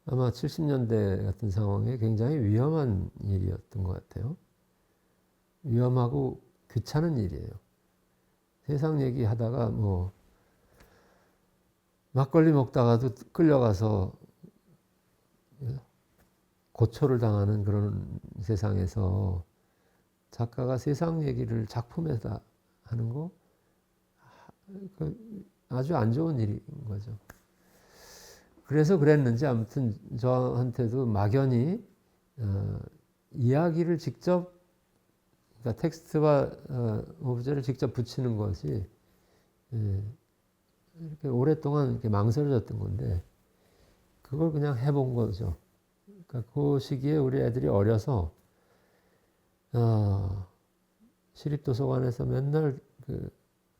Speaker 1: 아마 70년대 같은 상황에 굉장히 위험한 일이었던 것 같아요. 위험하고 귀찮은 일이에요. 세상 얘기하다가 뭐 막걸리 먹다가도 끌려가서 고초를 당하는 그런 세상에서 작가가 세상 얘기를 작품에다 하는 거 아주 안 좋은 일인 거죠. 그래서 그랬는지 아무튼 저한테도 막연히 이야기를 직접, 그러니까 텍스트와 오브제를 직접 붙이는 것이 이렇게 오랫동안 이렇게 망설여졌던 건데 그걸 그냥 해본 거죠. 그러니까 그 시기에 우리 애들이 어려서 시립도서관에서 맨날 그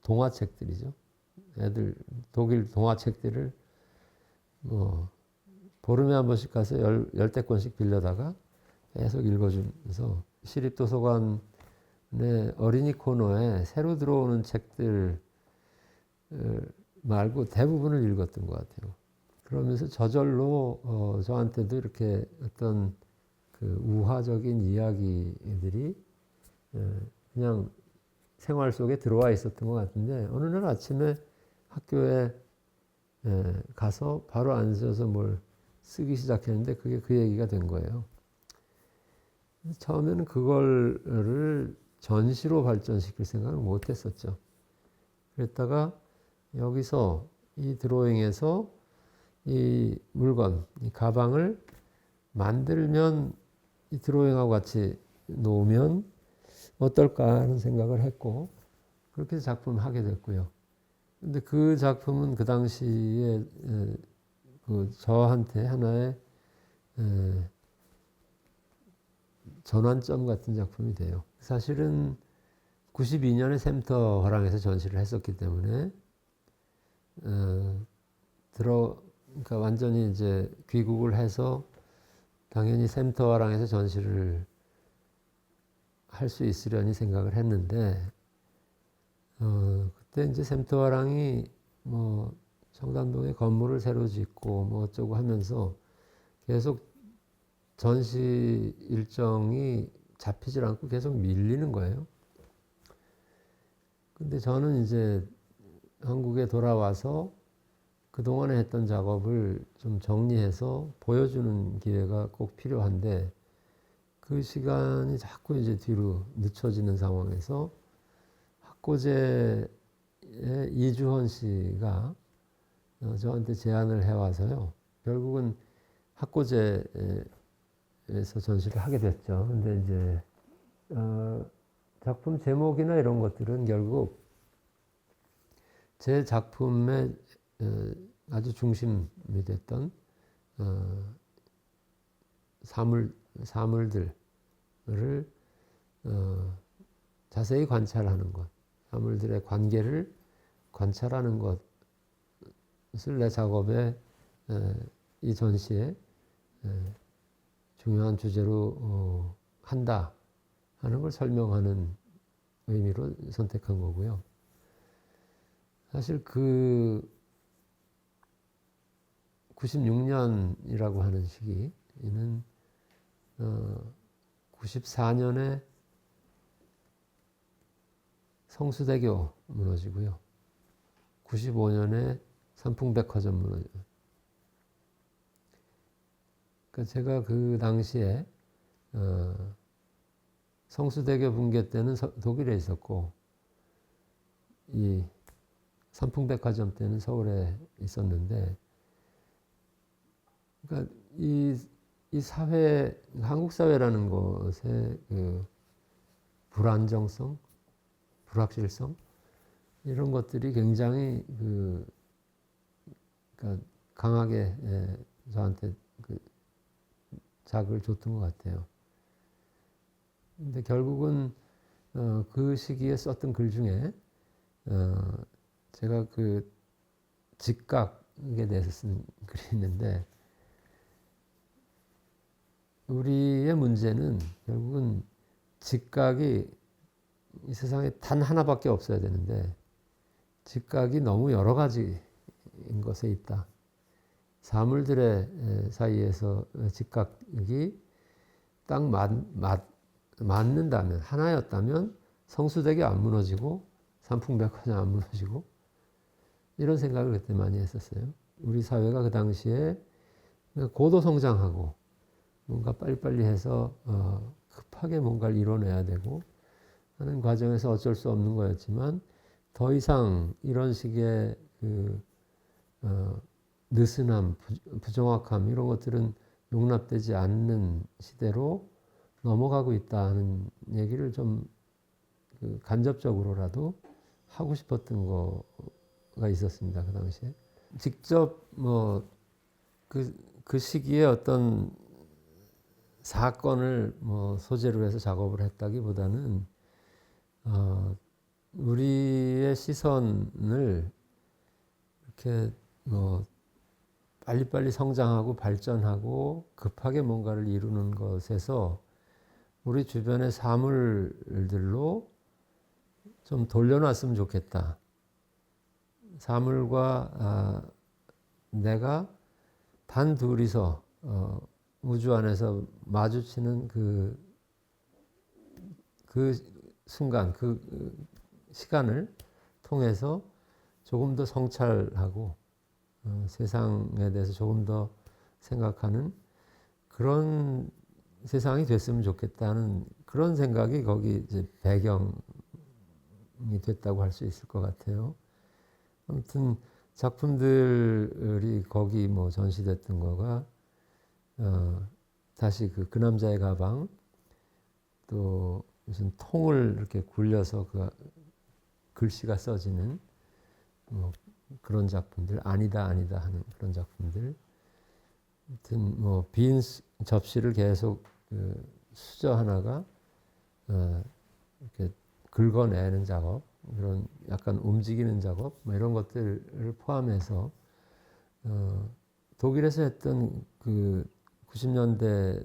Speaker 1: 동화책들이죠. 애들 독일 동화책들을 뭐 보름에 한 번씩 가서 열대 권씩 빌려다가 계속 읽어주면서 시립도서관의 어린이 코너에 새로 들어오는 책들 말고 대부분을 읽었던 것 같아요. 그러면서 저절로 저한테도 이렇게 어떤 그 우화적인 이야기들이 그냥 생활 속에 들어와 있었던 것 같은데 어느 날 아침에 학교에 가서 바로 앉아서 뭘 쓰기 시작했는데 그게 그 얘기가 된 거예요. 처음에는 그거를 전시로 발전시킬 생각을 못 했었죠. 그랬다가 여기서 이 드로잉에서 이 물건, 이 가방을 만들면 이 드로잉하고 같이 놓으면 어떨까 하는 생각을 했고 그렇게 해서 작품을 하게 됐고요. 근데 그 작품은 그 당시에 그 저한테 하나의 전환점 같은 작품이 돼요. 사실은 92년에 샘터 화랑에서 전시를 했었기 때문에 그러니까 완전히 이제 귀국을 해서 당연히 샘터 화랑에서 전시를 할 수 있으려니 생각을 했는데 그때 이제 샘터 화랑이 뭐 청담동에 건물을 새로 짓고 뭐 어쩌고 하면서 계속 전시 일정이 잡히질 않고 계속 밀리는 거예요. 근데 저는 이제 한국에 돌아와서 그동안에 했던 작업을 좀 정리해서 보여주는 기회가 꼭 필요한데 그 시간이 자꾸 이제 뒤로 늦춰지는 상황에서 학고제의 이주헌 씨가 저한테 제안을 해와서요. 결국은 학고제에서 전시를 하게 됐죠. 근데 이제 작품 제목이나 이런 것들은 결국 제 작품의 아주 중심이 됐던 사물들을 자세히 관찰하는 것, 사물들의 관계를 관찰하는 것을 내 작업의 이 전시에 중요한 주제로 한다 하는 걸 설명하는 의미로 선택한 거고요. 사실 그 96년이라고 하는 시기는 94년에 성수대교 무너지고요. 95년에 삼풍백화점 무너지고. 그러니까 제가 그 당시에 성수대교 붕괴 때는 독일에 있었고 이 삼풍백화점 때는 서울에 있었는데, 그러니까 이 사회, 한국 사회라는 것의 그 불안정성, 불확실성 이런 것들이 굉장히 그러니까 강하게 저한테 그 자극을 줬던 것 같아요. 근데 결국은 그 시기에 썼던 글 중에 제가 그 직각에 대해서 쓴 글이 있는데, 우리의 문제는 결국은 직각이 이 세상에 단 하나밖에 없어야 되는데 직각이 너무 여러 가지인 것에 있다. 사물들의 사이에서 직각이 딱 맞는다면, 하나였다면 성수대교 안 무너지고 삼풍백화점 안 무너지고 이런 생각을 그때 많이 했었어요. 우리 사회가 그 당시에 고도 성장하고 뭔가 빨리빨리 해서 급하게 뭔가를 이뤄내야 되고 하는 과정에서 어쩔 수 없는 거였지만 더 이상 이런 식의 느슨함, 부정확함 이런 것들은 용납되지 않는 시대로 넘어가고 있다는 얘기를 좀 간접적으로라도 하고 싶었던 거가 있었습니다. 그 당시에. 직접 그 시기에 어떤 사건을 소재로 해서 작업을 했다기보다는 우리의 시선을 이렇게 빨리빨리 성장하고 발전하고 급하게 뭔가를 이루는 것에서 우리 주변의 사물들로 좀 돌려놨으면 좋겠다. 사물과 내가 단 둘이서 우주 안에서 마주치는 그 순간, 그 시간을 통해서 조금 더 성찰하고 세상에 대해서 조금 더 생각하는 그런 세상이 됐으면 좋겠다는 그런 생각이 거기 이제 배경이 됐다고 할 수 있을 것 같아요. 아무튼 작품들이 거기 전시됐던 거가 다시 그 남자의 가방 또 무슨 통을 이렇게 굴려서 그 글씨가 써지는 그런 작품들 아니다 하는 그런 작품들 아무튼 빈 접시를 계속 수저 하나가 이렇게 긁어내는 작업 그런 약간 움직이는 작업 이런 것들을 포함해서 독일에서 했던 그 90년대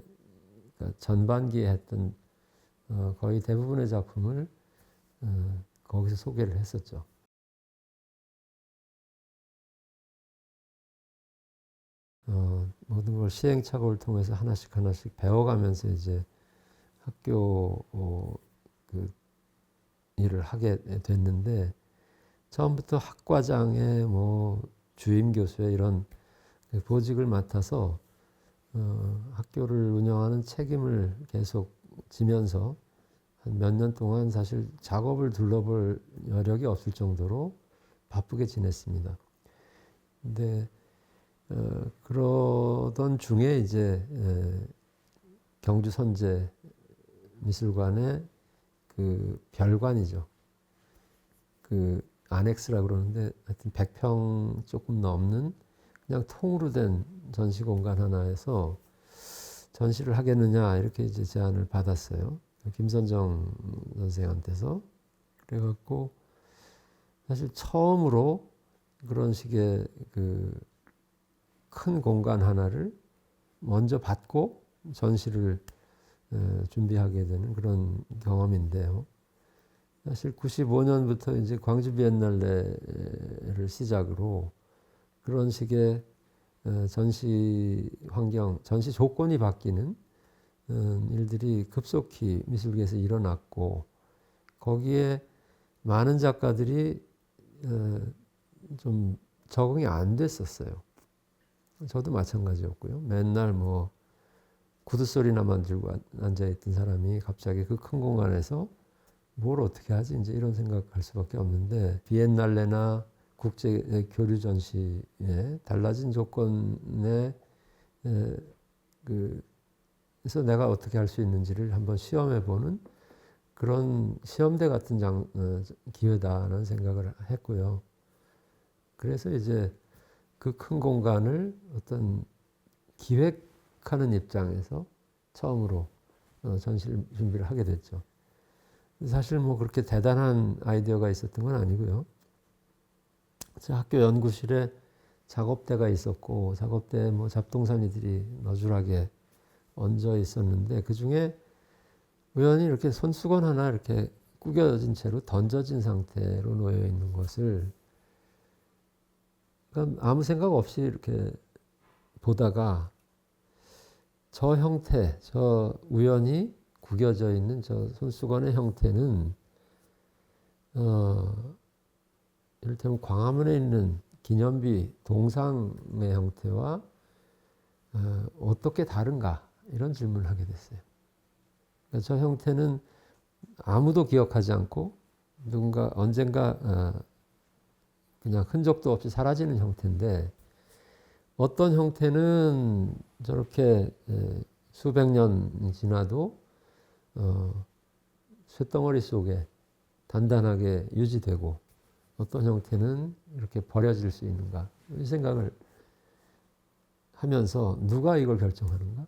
Speaker 1: 전반기에 했던 거의 대부분의 작품을 거기서 소개를 했었죠. 모든 걸 시행착오를 통해서 하나씩 배워가면서 이제 학교 그 일을 하게 됐는데 처음부터 학과장의 주임 교수의 이런 보직을 맡아서 학교를 운영하는 책임을 계속 지면서 한 몇 년 동안 사실 작업을 둘러볼 여력이 없을 정도로 바쁘게 지냈습니다. 근데 그러던 중에 이제 경주 선재 미술관의 그 별관이죠. 그 아넥스라고 그러는데 하여튼 100평 조금 넘는 그냥 통으로 된 전시 공간 하나에서 전시를 하겠느냐 이렇게 이제 제안을 받았어요. 김선정 선생한테서. 그래갖고 사실 처음으로 그런 식의 그 큰 공간 하나를 먼저 받고 전시를 준비하게 되는 그런 경험인데요. 사실 95년부터 이제 광주 비엔날레를 시작으로 그런 식의 전시 환경, 전시 조건이 바뀌는 일들이 급속히 미술계에서 일어났고 거기에 많은 작가들이 좀 적응이 안 됐었어요. 저도 마찬가지였고요. 맨날 구두 소리나만 들고 앉아있던 사람이 갑자기 그 큰 공간에서 뭘 어떻게 하지? 이제 이런 생각할 수밖에 없는데 비엔날레나 국제 교류 전시에 달라진 조건에 그래서 내가 어떻게 할 수 있는지를 한번 시험해 보는 그런 시험대 같은 기회다라는 생각을 했고요. 그래서 이제 그 큰 공간을 어떤 기획하는 입장에서 처음으로 전시를 준비를 하게 됐죠. 사실 그렇게 대단한 아이디어가 있었던 건 아니고요. 제 학교 연구실에 작업대가 있었고 작업대에 잡동사니들이 너줄하게 얹어 있었는데 그 중에 우연히 이렇게 손수건 하나 이렇게 구겨진 채로 던져진 상태로 놓여 있는 것을 그러니까 아무 생각 없이 이렇게 보다가 저 형태, 저 우연히 구겨져 있는 저 손수건의 형태는 이를테면 광화문에 있는 기념비 동상의 형태와 어떻게 다른가 이런 질문을 하게 됐어요. 그러니까 저 형태는 아무도 기억하지 않고 누군가 언젠가 그냥 흔적도 없이 사라지는 형태인데 어떤 형태는 저렇게 수백 년이 지나도 쇳덩어리 속에 단단하게 유지되고 어떤 형태는 이렇게 버려질 수 있는가 이 생각을 하면서 누가 이걸 결정하는가?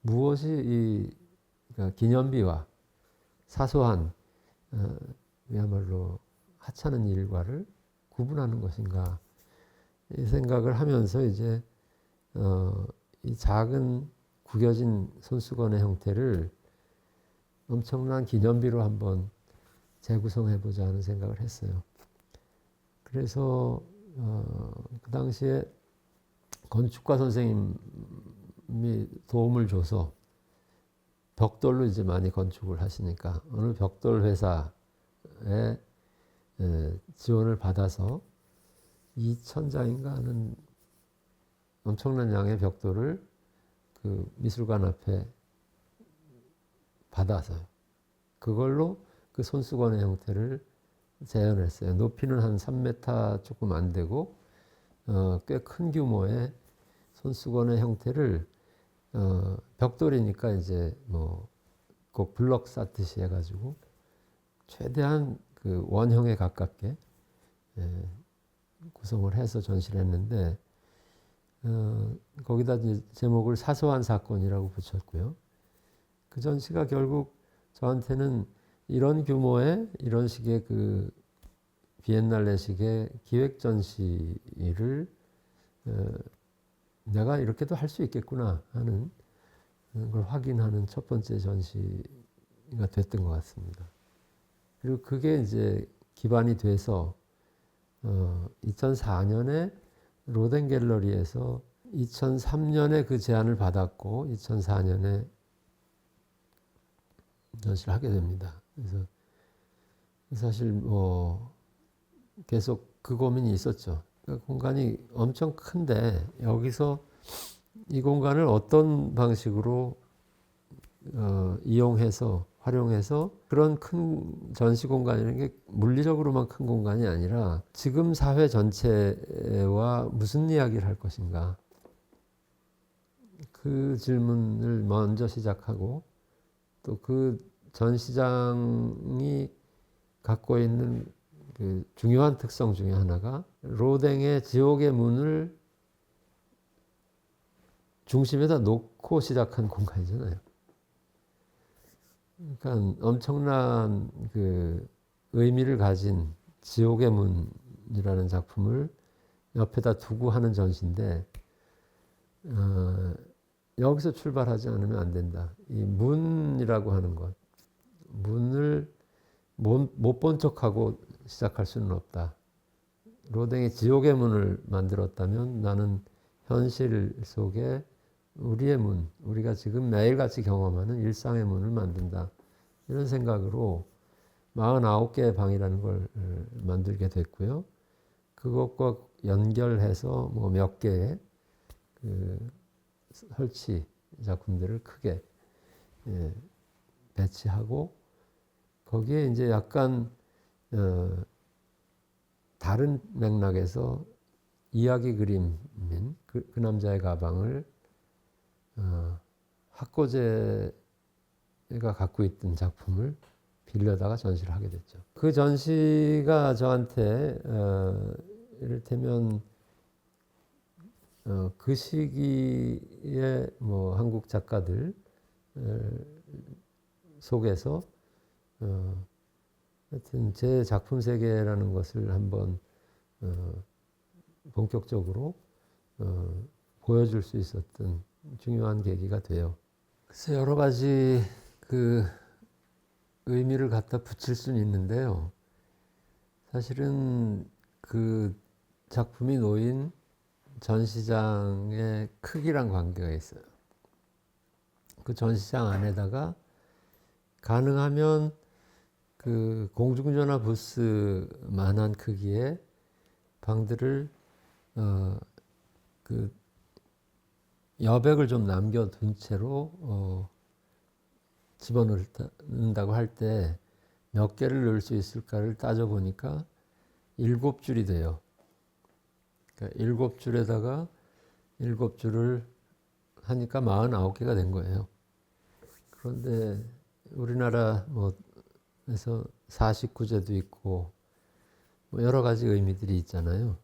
Speaker 1: 무엇이 이 그러니까 기념비와 사소한 그야말로 하찮은 일과를 구분하는 것인가? 이 생각을 하면서 이제 이 작은 구겨진 손수건의 형태를 엄청난 기념비로 한번 재구성해 보자 하는 생각을 했어요. 그래서 그 당시에 건축가 선생님이 도움을 줘서 벽돌로 이제 많이 건축을 하시니까 어느 벽돌 회사에 지원을 받아서 2,000장인가 하는 엄청난 양의 벽돌을 그 미술관 앞에 받아서요. 그걸로 그 손수건의 형태를 재현했어요. 높이는 한 3m 조금 안 되고 꽤 큰 규모의 손수건의 형태를 벽돌이니까 이제 뭐 꼭 블럭 쌓듯이 해가지고 최대한 그 원형에 가깝게 구성을 해서 전시를 했는데 거기다 이제 제목을 사소한 사건이라고 붙였고요. 그 전시가 결국 저한테는 이런 규모의 이런 식의 그 비엔날레식의 기획 전시를 내가 이렇게도 할 수 있겠구나 하는 걸 확인하는 첫 번째 전시가 됐던 것 같습니다. 그리고 그게 이제 기반이 돼서 2004년에 로덴 갤러리에서 2003년에 그 제안을 받았고 2004년에 전시를 하게 됩니다. 그래서 사실 뭐 계속 그 고민이 있었죠. 그러니까 공간이 엄청 큰데 여기서 이 공간을 어떤 방식으로 이용해서 활용해서 그런 큰 전시 공간이라는 게 물리적으로만 큰 공간이 아니라 지금 사회 전체와 무슨 이야기를 할 것인가 그 질문을 먼저 시작하고 또 그 전시장이 갖고 있는 그 중요한 특성 중에 하나가 로댕의 지옥의 문을 중심에다 놓고 시작한 공간이잖아요. 그러니까 엄청난 그 의미를 가진 지옥의 문이라는 작품을 옆에다 두고 하는 전시인데 여기서 출발하지 않으면 안 된다. 이 문이라고 하는 것, 문을 못 본 척하고 시작할 수는 없다. 로댕이 지옥의 문을 만들었다면 나는 현실 속에 우리의 문, 우리가 지금 매일같이 경험하는 일상의 문을 만든다. 이런 생각으로 49개의 방이라는 걸 만들게 됐고요. 그것과 연결해서 뭐 몇 개의 그 설치 작품들을 크게 배치하고 거기에 이제 약간 다른 맥락에서 이야기 그림인 그 남자의 가방을 학고제가 갖고 있던 작품을 빌려다가 전시를 하게 됐죠. 그 전시가 저한테 이를테면 그 시기에 뭐 한국 작가들 속에서 하여튼 제 작품 세계라는 것을 한번 본격적으로 보여줄 수 있었던 중요한 계기가 돼요. 그래서 여러 가지 그 의미를 갖다 붙일 수는 있는데요. 사실은 그 작품이 놓인 전시장의 크기랑 관계가 있어요. 그 전시장 안에다가 가능하면 그 공중전화 부스만한 크기의 방들을 그 여백을 좀 남겨둔 채로 집어넣는다고 할 때 몇 개를 넣을 수 있을까를 따져보니까 7줄이 돼요. 그러니까 7줄에다가 7줄을 하니까 49개가 된 거예요. 그런데 우리나라 뭐에서 49제도 있고 뭐 여러 가지 의미들이 있잖아요.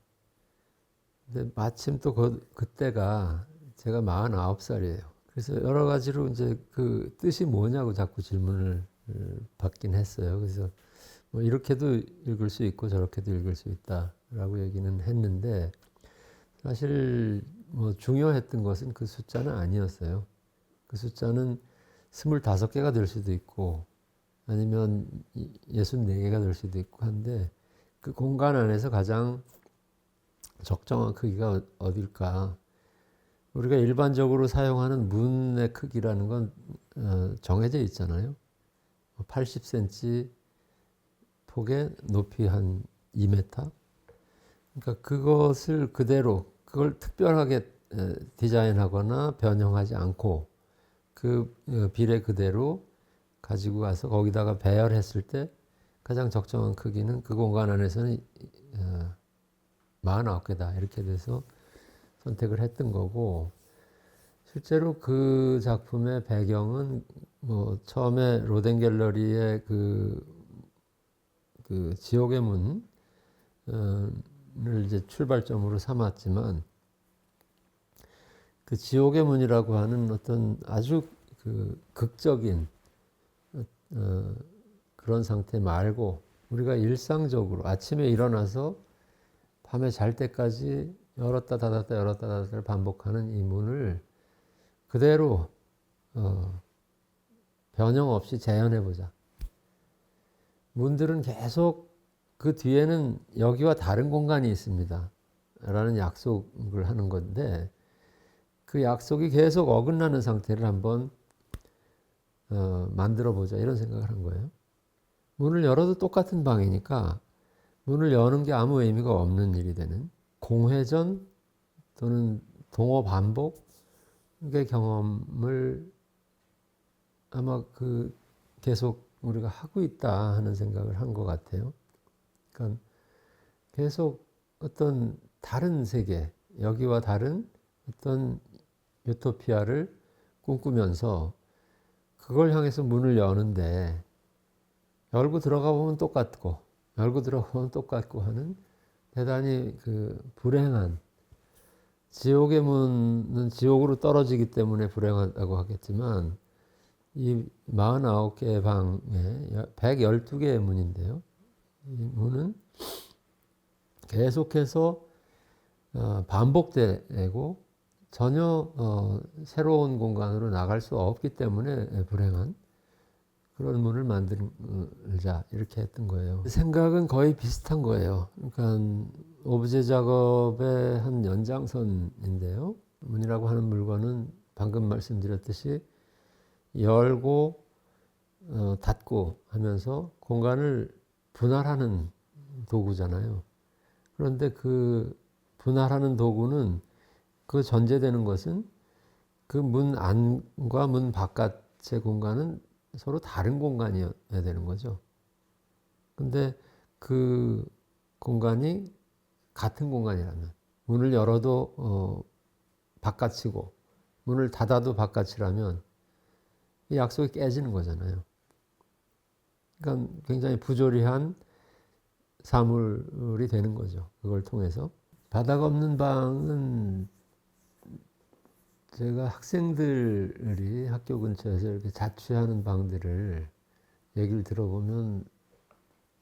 Speaker 1: 근데 마침 또 그때가 제가 49살이에요. 그래서 여러 가지로 이제 그 뜻이 뭐냐고 자꾸 질문을 받긴 했어요. 그래서 뭐 이렇게도 읽을 수 있고 저렇게도 읽을 수 있다라고 얘기는 했는데 사실 뭐 중요했던 것은 그 숫자는 아니었어요. 그 숫자는 25개가 될 수도 있고 아니면 64개가 될 수도 있고 한데 그 공간 안에서 가장 적정한 크기가 어딜까? 우리가 일반적으로 사용하는 문의 크기라는 건 정해져 있잖아요. 80cm 폭에 높이 한 2m. 그러니까 그것을 그대로 그걸 특별하게 디자인하거나 변형하지 않고 그 비례 그대로 가지고 가서 거기다가 배열했을 때 가장 적정한 크기는 그 공간 안에서는 49개다 이렇게 돼서 선택을 했던 거고 실제로 그 작품의 배경은 뭐 처음에 로덴 갤러리의 그 지옥의 문을 이제 출발점으로 삼았지만 그 지옥의 문이라고 하는 어떤 아주 그 극적인 그런 상태 말고 우리가 일상적으로 아침에 일어나서 밤에 잘 때까지 열었다 닫았다 열었다 닫았다를 반복하는 이 문을 그대로 변형 없이 재현해 보자. 문들은 계속 그 뒤에는 여기와 다른 공간이 있습니다. 라는 약속을 하는 건데 그 약속이 계속 어긋나는 상태를 한번 만들어 보자 이런 생각을 한 거예요. 문을 열어도 똑같은 방이니까 문을 여는 게 아무 의미가 없는 일이 되는 공회전 또는 동어 반복의 경험을 아마 그 계속 우리가 하고 있다 하는 생각을 한 것 같아요. 그러니까 계속 어떤 다른 세계, 여기와 다른 어떤 유토피아를 꿈꾸면서 그걸 향해서 문을 여는데 열고 들어가 보면 똑같고 열고 들어가 보면 똑같고 하는 대단히 그 불행한 지옥의 문은 지옥으로 떨어지기 때문에 불행하다고 하겠지만 이 49개의 방에 112개의 문인데요. 이 문은 계속해서 반복되고 전혀 새로운 공간으로 나갈 수 없기 때문에 불행한 그런 문을 만들자 이렇게 했던 거예요. 생각은 거의 비슷한 거예요. 그러니까 오브제 작업의 한 연장선인데요. 문이라고 하는 물건은 방금 말씀드렸듯이 열고 닫고 하면서 공간을 분할하는 도구잖아요. 그런데 그 분할하는 도구는 그 전제되는 것은 그 문 안과 문 바깥의 공간은 서로 다른 공간이어야 되는 거죠. 근데 그 공간이 같은 공간이라면 문을 열어도 바깥이고 문을 닫아도 바깥이라면 이 약속이 깨지는 거잖아요. 그러니까 굉장히 부조리한 사물이 되는 거죠. 그걸 통해서. 바닥 없는 방은 제가 학생들이 학교 근처에서 이렇게 자취하는 방들을 얘기를 들어보면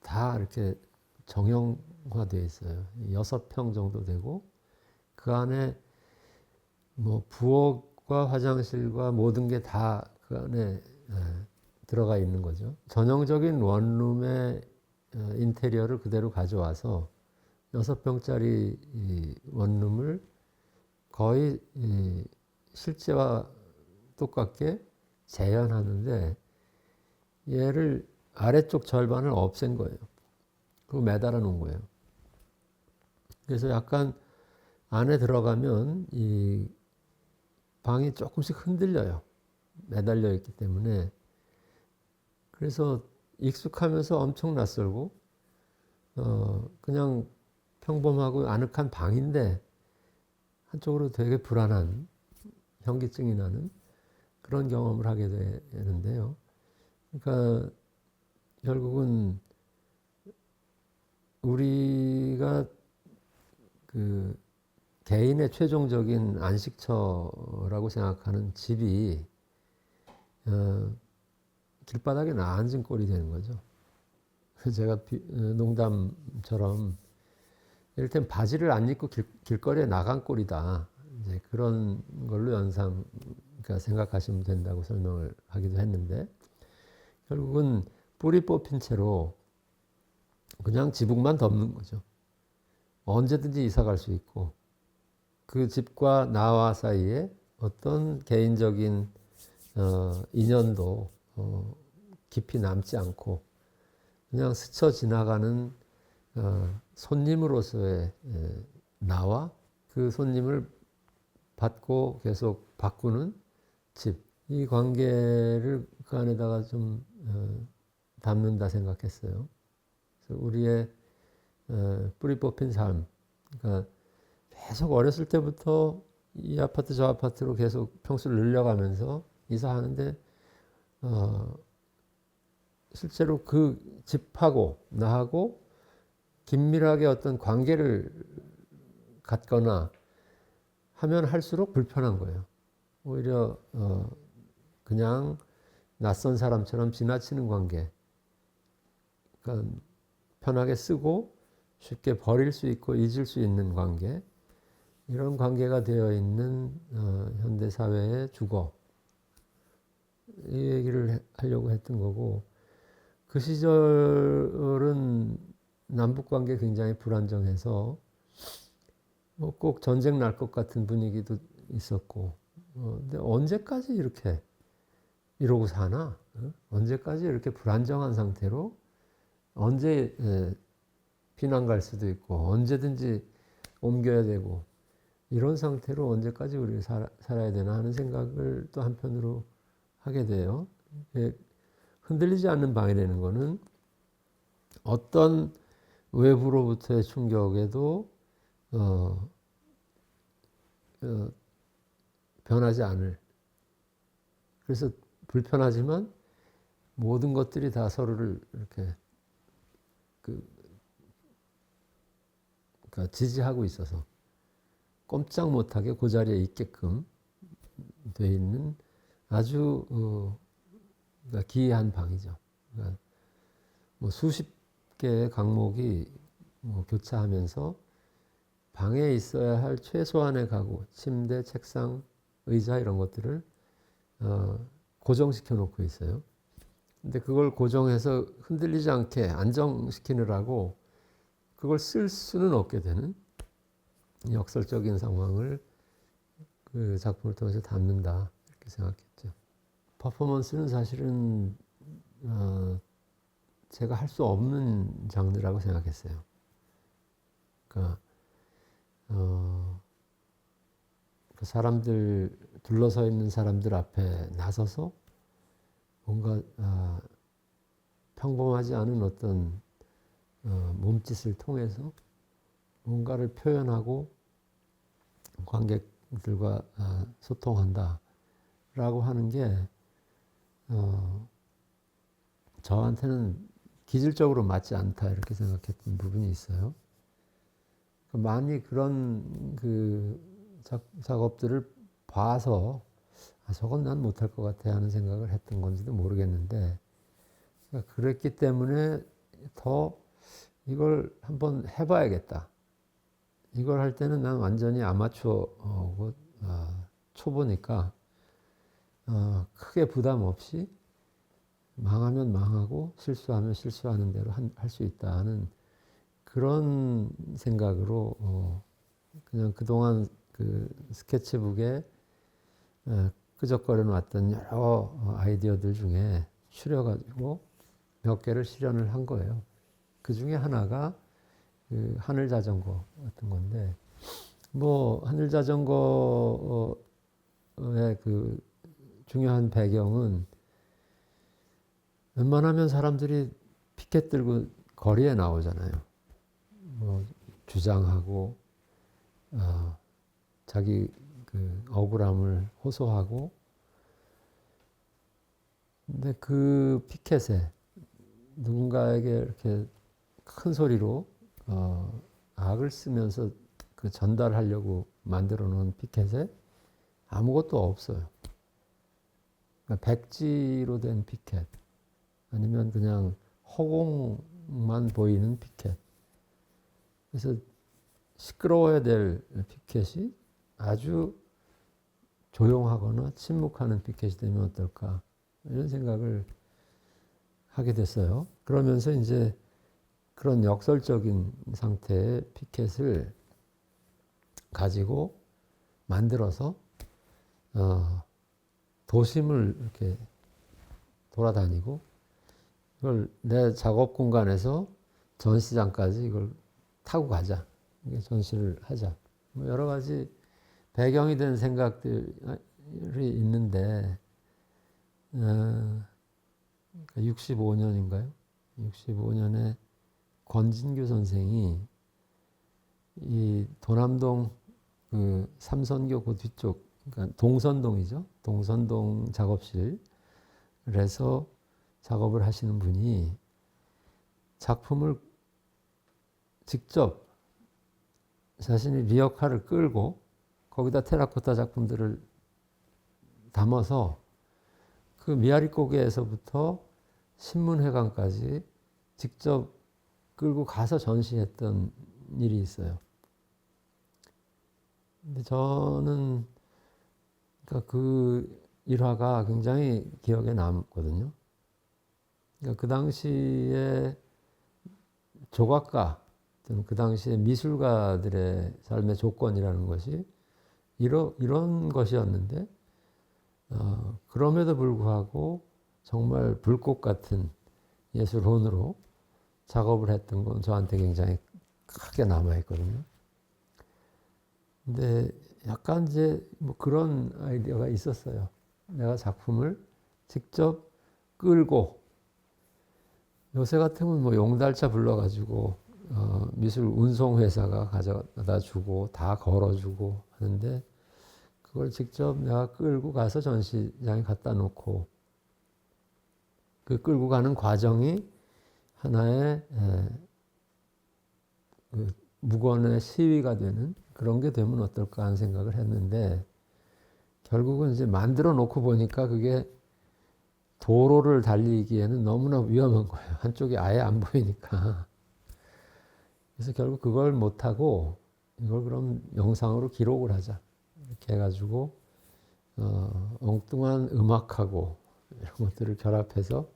Speaker 1: 다 이렇게 정형화되어 있어요. 6평 정도 되고 그 안에 뭐 부엌과 화장실과 모든 게 다 그 안에 들어가 있는 거죠. 전형적인 원룸의 인테리어를 그대로 가져와서 6평짜리 원룸을 거의 이 실제와 똑같게 재현하는데 얘를 아래쪽 절반을 없앤 거예요. 그리고 매달아 놓은 거예요. 그래서 약간 안에 들어가면 이 방이 조금씩 흔들려요. 매달려 있기 때문에. 그래서 익숙하면서 엄청 낯설고 그냥 평범하고 아늑한 방인데 한쪽으로 되게 불안한 현기증이 나는 그런 경험을 하게 되는데요. 그러니까 결국은 우리가 그 개인의 최종적인 안식처라고 생각하는 집이 길바닥에 앉은 꼴이 되는 거죠. 제가 농담처럼 이를테면 바지를 안 입고 길거리에 나간 꼴이다. 이제 그런 걸로 그러니까 생각하시면 된다고 설명을 하기도 했는데 결국은 뿌리 뽑힌 채로 그냥 지붕만 덮는 거죠. 언제든지 이사 갈 수 있고 그 집과 나와 사이에 어떤 개인적인 인연도 깊이 남지 않고 그냥 스쳐 지나가는 손님으로서의 나와 그 손님을 받고 계속 바꾸는 집, 이 관계를 그 안에다가 좀 담는다 생각했어요. 그래서 우리의 뿌리 뽑힌 삶, 그러니까 계속 어렸을 때부터 이 아파트 저 아파트로 계속 평수를 늘려가면서 이사하는데 실제로 그 집하고 나하고 긴밀하게 어떤 관계를 갖거나 하면 할수록 불편한 거예요. 오히려 그냥 낯선 사람처럼 지나치는 관계, 그러니까 편하게 쓰고 쉽게 버릴 수 있고 잊을 수 있는 관계, 이런 관계가 되어 있는 현대 사회의 주거, 이 얘기를 하려고 했던 거고, 그 시절은 남북 관계 굉장히 불안정해서 뭐 꼭 전쟁 날 것 같은 분위기도 있었고, 근데 언제까지 이렇게 이러고 사나? 언제까지 이렇게 불안정한 상태로 언제 피난 갈 수도 있고 언제든지 옮겨야 되고 이런 상태로 언제까지 우리가 살아야 되나 하는 생각을 또 한편으로 하게 돼요. 흔들리지 않는 방이라는 거는 어떤 외부로부터의 충격에도 변하지 않을. 그래서 불편하지만 모든 것들이 다 서로를 이렇게 그러니까 지지하고 있어서 꼼짝 못하게 그 자리에 있게끔 돼 있는 아주 그러니까 기이한 방이죠. 그러니까 뭐 수십 개의 강목이 뭐 교차하면서 방에 있어야 할 최소한의 가구, 침대, 책상, 의자 이런 것들을 고정시켜 놓고 있어요. 근데 그걸 고정해서 흔들리지 않게 안정시키느라고 그걸 쓸 수는 없게 되는 역설적인 상황을 그 작품을 통해서 담는다 이렇게 생각했죠. 퍼포먼스는 사실은 제가 할 수 없는 장르라고 생각했어요. 그러니까 그 사람들 둘러서 있는 사람들 앞에 나서서 뭔가 평범하지 않은 어떤 몸짓을 통해서 뭔가를 표현하고 관객들과 소통한다라고 하는 게 저한테는 기질적으로 맞지 않다 이렇게 생각했던 부분이 있어요. 많이 그런 그 작업들을 봐서 저건 난 못할 것 같아 하는 생각을 했던 건지도 모르겠는데 그러니까 그랬기 때문에 더 이걸 한번 해봐야겠다. 이걸 할 때는 난 완전히 아마추어고 초보니까 크게 부담 없이 망하면 망하고 실수하면 실수하는 대로 할 수 있다는 그런 생각으로 그냥 그동안 그 스케치북에 끄적거려 놨던 여러 아이디어들 중에 추려가지고 몇 개를 실현을 한 거예요. 그 중에 하나가 그 하늘 자전거 같은 건데, 뭐 하늘 자전거의 그 중요한 배경은 웬만하면 사람들이 피켓 들고 거리에 나오잖아요. 뭐 주장하고 자기 그 억울함을 호소하고, 근데 그 피켓에 누군가에게 이렇게 큰 소리로 악을 쓰면서 그 전달하려고 만들어 놓은 피켓에 아무것도 없어요. 그러니까 백지로 된 피켓, 아니면 그냥 허공만 보이는 피켓. 그래서 시끄러워야 될 피켓이 아주 조용하거나 침묵하는 피켓이 되면 어떨까, 이런 생각을 하게 됐어요. 그러면서 이제 그런 역설적인 상태의 피켓을 가지고 만들어서 도심을 이렇게 돌아다니고, 이걸 내 작업 공간에서 전시장까지 이걸 타고 가자, 전시를 하자, 뭐 여러 가지 배경이 된 생각들이 있는데, 65년인가요? 65년에 권진규 선생이 이 도남동 그 삼선교 그 뒤쪽, 그러니까 동선동이죠. 동선동 작업실에서 작업을 하시는 분이 작품을 직접 자신이 리어카를 끌고 거기다 테라코타 작품들을 담아서 그 미아리고개에서부터 신문회관까지 직접 끌고 가서 전시했던 일이 있어요. 근데 저는 그러니까 그 일화가 굉장히 기억에 남거든요. 그러니까 그 당시에 조각가, 그 당시에 미술가들의 삶의 조건이라는 것이 이런 것이었는데, 그럼에도 불구하고 정말 불꽃 같은 예술혼으로 작업을 했던 건 저한테 굉장히 크게 남아있거든요. 근데 약간 이제 뭐 그런 아이디어가 있었어요. 내가 작품을 직접 끌고, 요새 같으면 뭐 용달차 불러가지고 미술 운송회사가 가져다 주고 다 걸어주고 하는데, 그걸 직접 내가 끌고 가서 전시장에 갖다 놓고, 그 끌고 가는 과정이 하나의 그 무건의 시위가 되는 그런 게 되면 어떨까 하는 생각을 했는데, 결국은 이제 만들어 놓고 보니까 그게 도로를 달리기에는 너무나 위험한 거예요. 한쪽이 아예 안 보이니까. 그래서 결국 그걸 못하고 이걸 그럼 영상으로 기록을 하자, 이렇게 해가지고 엉뚱한 음악하고 이런 것들을 결합해서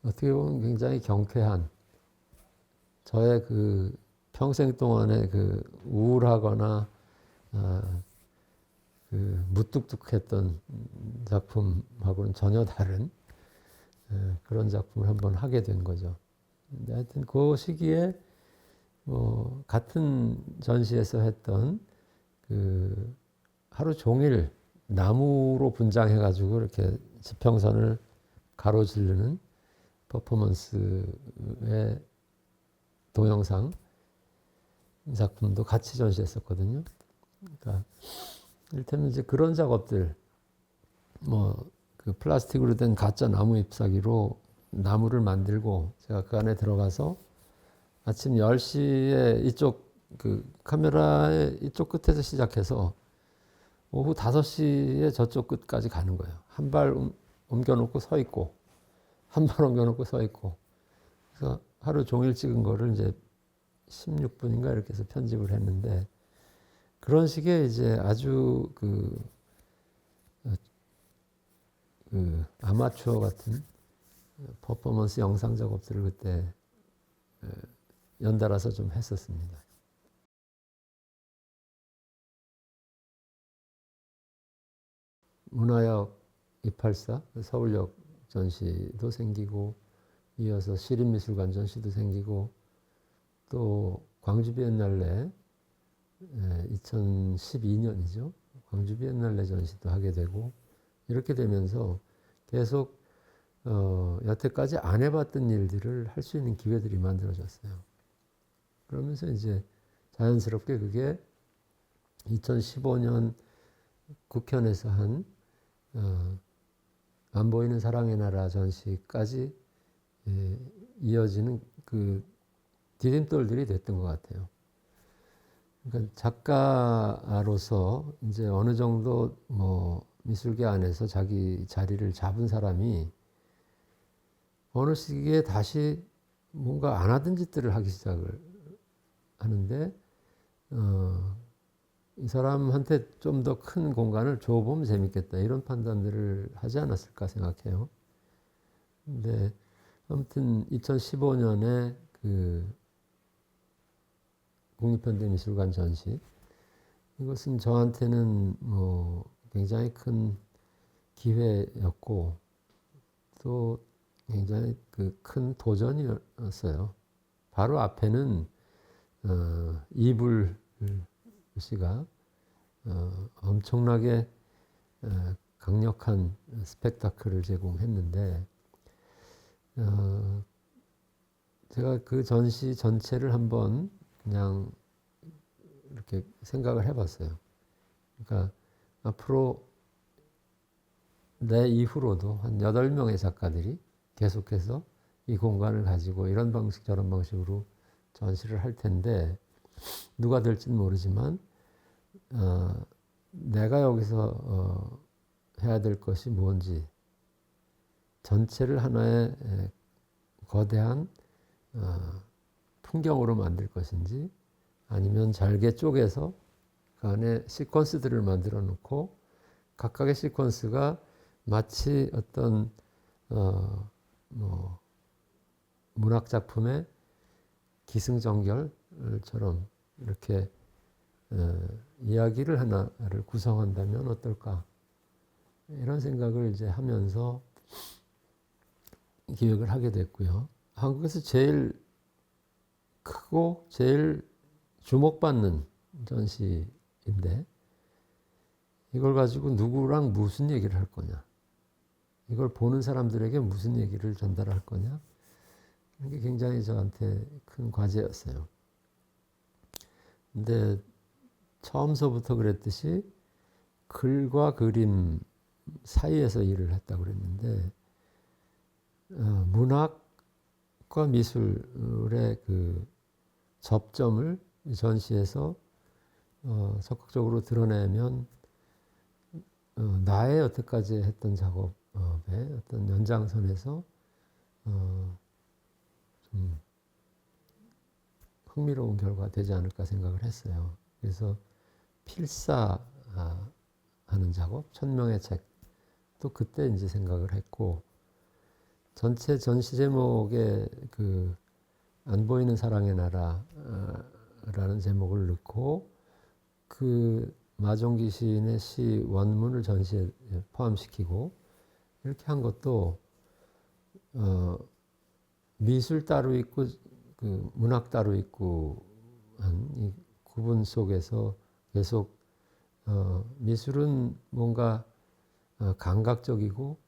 Speaker 1: 어떻게 보면 굉장히 경쾌한, 저의 그 평생 동안의 그 우울하거나 그 무뚝뚝했던 작품하고는 전혀 다른 그런 작품을 한번 하게 된 거죠. 근데 하여튼 그 시기에 뭐 같은 전시에서 했던 그 하루 종일 나무로 분장해가지고 이렇게 지평선을 가로지르는 퍼포먼스의 동영상 작품도 같이 전시했었거든요. 그러니까 이를테면 이제 그런 작업들, 뭐 그 플라스틱으로 된 가짜 나무 잎사귀로 나무를 만들고 제가 그 안에 들어가서 아침 10시에 이쪽 그 카메라의 이쪽 끝에서 시작해서 오후 5시에 저쪽 끝까지 가는 거예요. 한 발 옮겨놓고 서 있고, 한 발 옮겨놓고 서 있고. 그래서 하루 종일 찍은 거를 이제 16분인가 이렇게 해서 편집을 했는데, 그런 식의 이제 아주 그 아마추어 같은 퍼포먼스 영상 작업들을 그때 연달아서 좀 했었습니다. 문화역 284 서울역 전시도 생기고 이어서 시립미술관 전시도 생기고 또 광주 비엔날레 2012년이죠. 광주 비엔날레 전시도 하게 되고 이렇게 되면서 계속 여태까지 안 해봤던 일들을 할 수 있는 기회들이 만들어졌어요. 그러면서 이제 자연스럽게 그게 2015년 국현에서 한 안 보이는 사랑의 나라 전시까지 이어지는 그 디딤돌들이 됐던 것 같아요. 그러니까 작가로서 이제 어느 정도 뭐 미술계 안에서 자기 자리를 잡은 사람이 어느 시기에 다시 뭔가 안 하던 짓들을 하기 시작을 하는데 이 사람한테 좀 더 큰 공간을 줘보면 재밌겠다 이런 판단들을 하지 않았을까 생각해요. 근데 아무튼 2015년에 그 국립현대미술관 전시 이것은 저한테는 뭐 굉장히 큰 기회였고 또 굉장히 그 큰 도전이었어요. 바로 앞에는 이불 씨가 엄청나게 강력한 스펙타클을 제공했는데 제가 그 전시 전체를 한번 그냥 이렇게 생각을 해봤어요. 그러니까 앞으로 내 이후로도 한 8명의 작가들이 계속해서 이 공간을 가지고 이런 방식 저런 방식으로 전시를 할 텐데 누가 될지는 모르지만 내가 여기서 해야 될 것이 뭔지 전체를 하나의 거대한 풍경으로 만들 것인지 아니면 잘게 쪼개서 그 안에 시퀀스들을 만들어 놓고 각각의 시퀀스가 마치 어떤 뭐 문학 작품의 기승전결처럼 이렇게 이야기를 하나를 구성한다면 어떨까 이런 생각을 이제 하면서 기획을 하게 됐고요. 한국에서 제일 크고 제일 주목받는 전시인데 이걸 가지고 누구랑 무슨 얘기를 할 거냐, 이걸 보는 사람들에게 무슨 얘기를 전달할 거냐, 이게 굉장히 저한테 큰 과제였어요. 근데 처음서부터 그랬듯이 글과 그림 사이에서 일을 했다고 그랬는데 문학과 미술의 그 접점을 전시에서 적극적으로 드러내면 나의 여태까지 했던 작업의 어떤 연장선에서 좀 흥미로운 결과가 되지 않을까 생각을 했어요. 그래서 필사하는 작업, 1000명의 책, 또 그때 이제 생각을 했고, 전체 전시 제목에 그 안 보이는 사랑의 나라라는 제목을 넣고 그 마종기 시인의 시 원문을 전시에 포함시키고 이렇게 한 것도 미술 따로 있고 그 문학 따로 있고 한 이 구분 속에서 계속 미술은 뭔가 감각적이고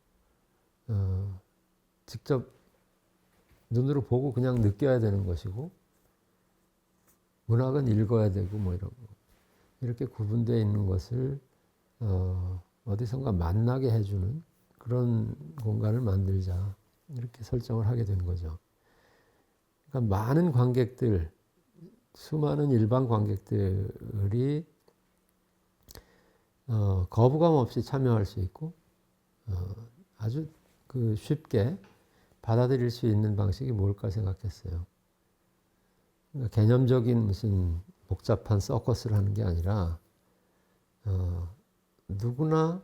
Speaker 1: 직접 눈으로 보고 그냥 느껴야 되는 것이고 문학은 읽어야 되고 뭐 이런 거. 이렇게 구분되어 있는 것을 어디선가 만나게 해주는 그런 공간을 만들자 이렇게 설정을 하게 된 거죠. 그러니까 많은 관객들, 수많은 일반 관객들이 거부감 없이 참여할 수 있고 아주 그 쉽게 받아들일 수 있는 방식이 뭘까 생각했어요. 그러니까 개념적인 무슨 복잡한 서커스를 하는 게 아니라 누구나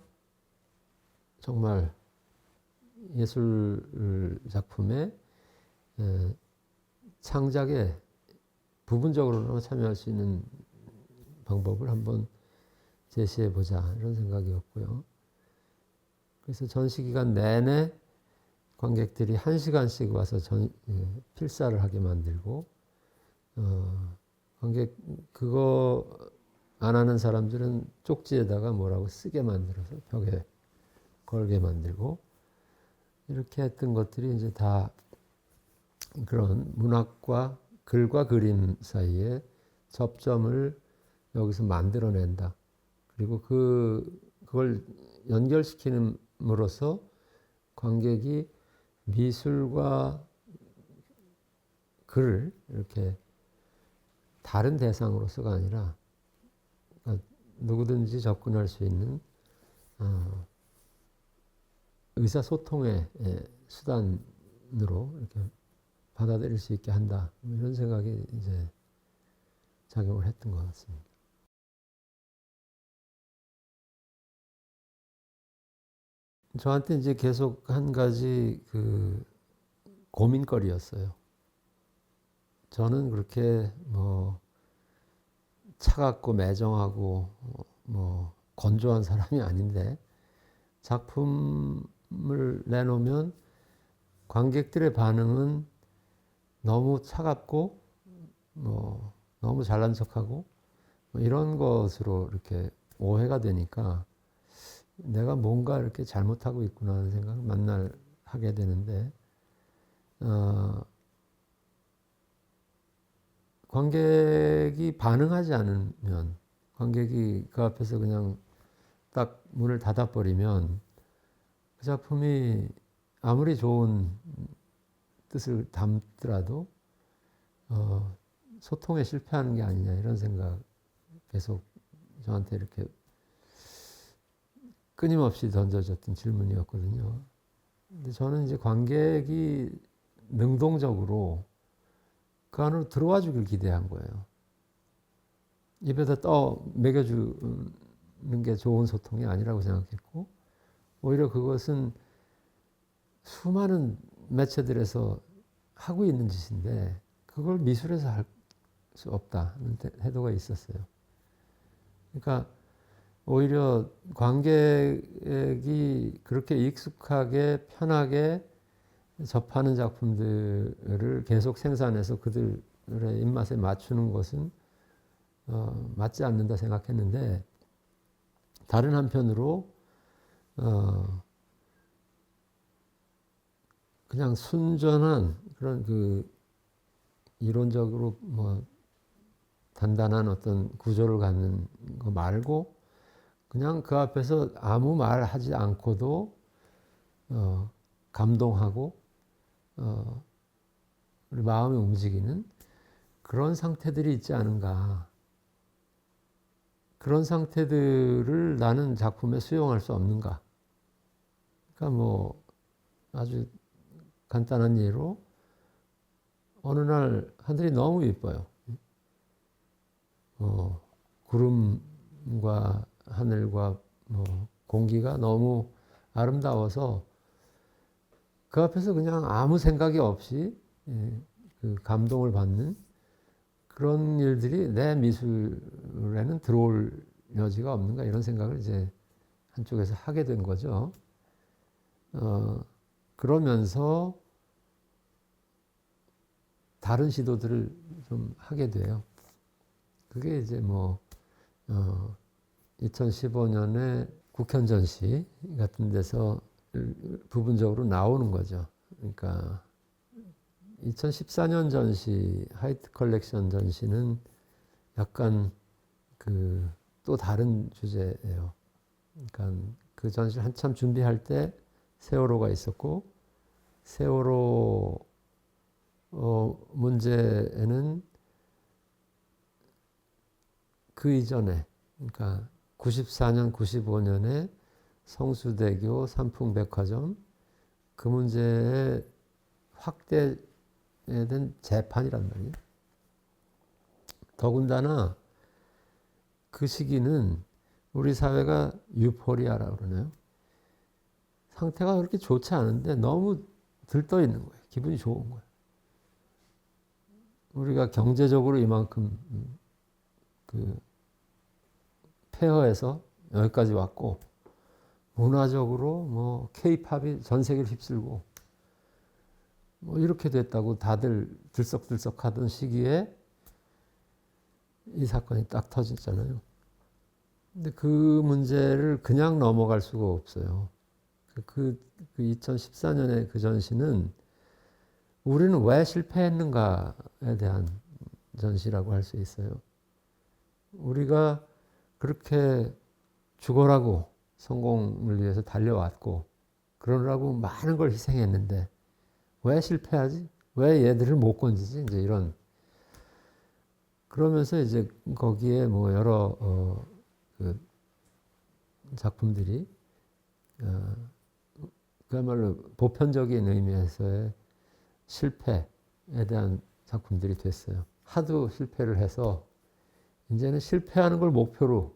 Speaker 1: 정말 예술 작품의 창작에 부분적으로나마 참여할 수 있는 방법을 한번 제시해 보자 이런 생각이었고요. 그래서 전시 기간 내내 관객들이 1시간씩 와서 필사를 하게 만들고, 관객 그거 안 하는 사람들은 쪽지에다가 뭐라고 쓰게 만들어서 벽에 걸게 만들고, 이렇게 했던 것들이 이제 다 그런 문학과 글과 그림 사이에 접점을 여기서 만들어낸다. 그리고 그걸 연결시킴으로써 관객이 미술과 글을 이렇게 다른 대상으로서가 아니라 그러니까 누구든지 접근할 수 있는 의사소통의 수단으로 이렇게 받아들일 수 있게 한다. 이런 생각이 이제 작용을 했던 것 같습니다. 저한테 이제 계속 한 가지 그 고민거리였어요. 저는 그렇게 뭐 차갑고 매정하고 뭐 건조한 사람이 아닌데 작품을 내놓으면 관객들의 반응은 너무 차갑고 뭐 너무 잘난 척하고 뭐 이런 것으로 이렇게 오해가 되니까 내가 뭔가 이렇게 잘못하고 있구나 하는 생각을 만날 하게 되는데 관객이 반응하지 않으면 관객이 그 앞에서 그냥 딱 문을 닫아버리면 그 작품이 아무리 좋은 뜻을 담더라도 소통에 실패하는 게 아니냐 이런 생각 계속 저한테 이렇게 끊임없이 던져졌던 질문이었거든요. 근데 저는 이제 관객이 능동적으로 그 안으로 들어와 주길 기대한 거예요. 입에다 먹여주는 게 좋은 소통이 아니라고 생각했고, 오히려 그것은 수많은 매체들에서 하고 있는 짓인데 그걸 미술에서 할 수 없다는 태도가 있었어요. 그러니까 오히려 관객이 그렇게 익숙하게 편하게 접하는 작품들을 계속 생산해서 그들의 입맛에 맞추는 것은 맞지 않는다 생각했는데, 다른 한편으로 그냥 순전한 그런 그 이론적으로 뭐 단단한 어떤 구조를 갖는 거 말고 그냥 그 앞에서 아무 말 하지 않고도 감동하고 우리 마음이 움직이는 그런 상태들이 있지 않은가. 그런 상태들을 나는 작품에 수용할 수 없는가. 그러니까 뭐 아주 간단한 예로 어느 날 하늘이 너무 예뻐요. 구름과 하늘과 뭐 공기가 너무 아름다워서 그 앞에서 그냥 아무 생각이 없이 그 감동을 받는 그런 일들이 내 미술에는 들어올 여지가 없는가 이런 생각을 이제 한쪽에서 하게 된 거죠. 그러면서 다른 시도들을 좀 하게 돼요. 그게 이제 뭐 2015년에 국현 전시 같은 데서 부분적으로 나오는 거죠. 그러니까 2014년 전시 하이트 컬렉션 전시는 약간 그 또 다른 주제예요. 그러니까 그 전시를 한참 준비할 때 세월호가 있었고 세월호 문제에는 그 이전에 그러니까 94년, 95년에 성수대교, 삼풍백화점 그 문제에 확대된 재판이란 말이에요. 더군다나 그 시기는 우리 사회가 유포리아라고 그러나요? 상태가 그렇게 좋지 않은데 너무 들떠 있는 거예요. 기분이 좋은 거예요. 우리가 경제적으로 이만큼 그 폐허해서 여기까지 왔고 문화적으로 뭐 K-팝이 전 세계를 휩쓸고 뭐 이렇게 됐다고 다들 들썩들썩하던 시기에 이 사건이 딱 터졌잖아요. 근데 그 문제를 그냥 넘어갈 수가 없어요. 그 2014년의 그 전시는 우리는 왜 실패했는가에 대한 전시라고 할 수 있어요. 우리가 그렇게 죽어라고 성공을 위해서 달려왔고 그러느라고 많은 걸 희생했는데 왜 실패하지? 왜 얘들을 못 건지지? 이제 이런. 그러면서 이제 거기에 뭐 여러 그 작품들이 그야말로 보편적인 의미에서의 실패에 대한 작품들이 됐어요. 하도 실패를 해서 이제는 실패하는 걸 목표로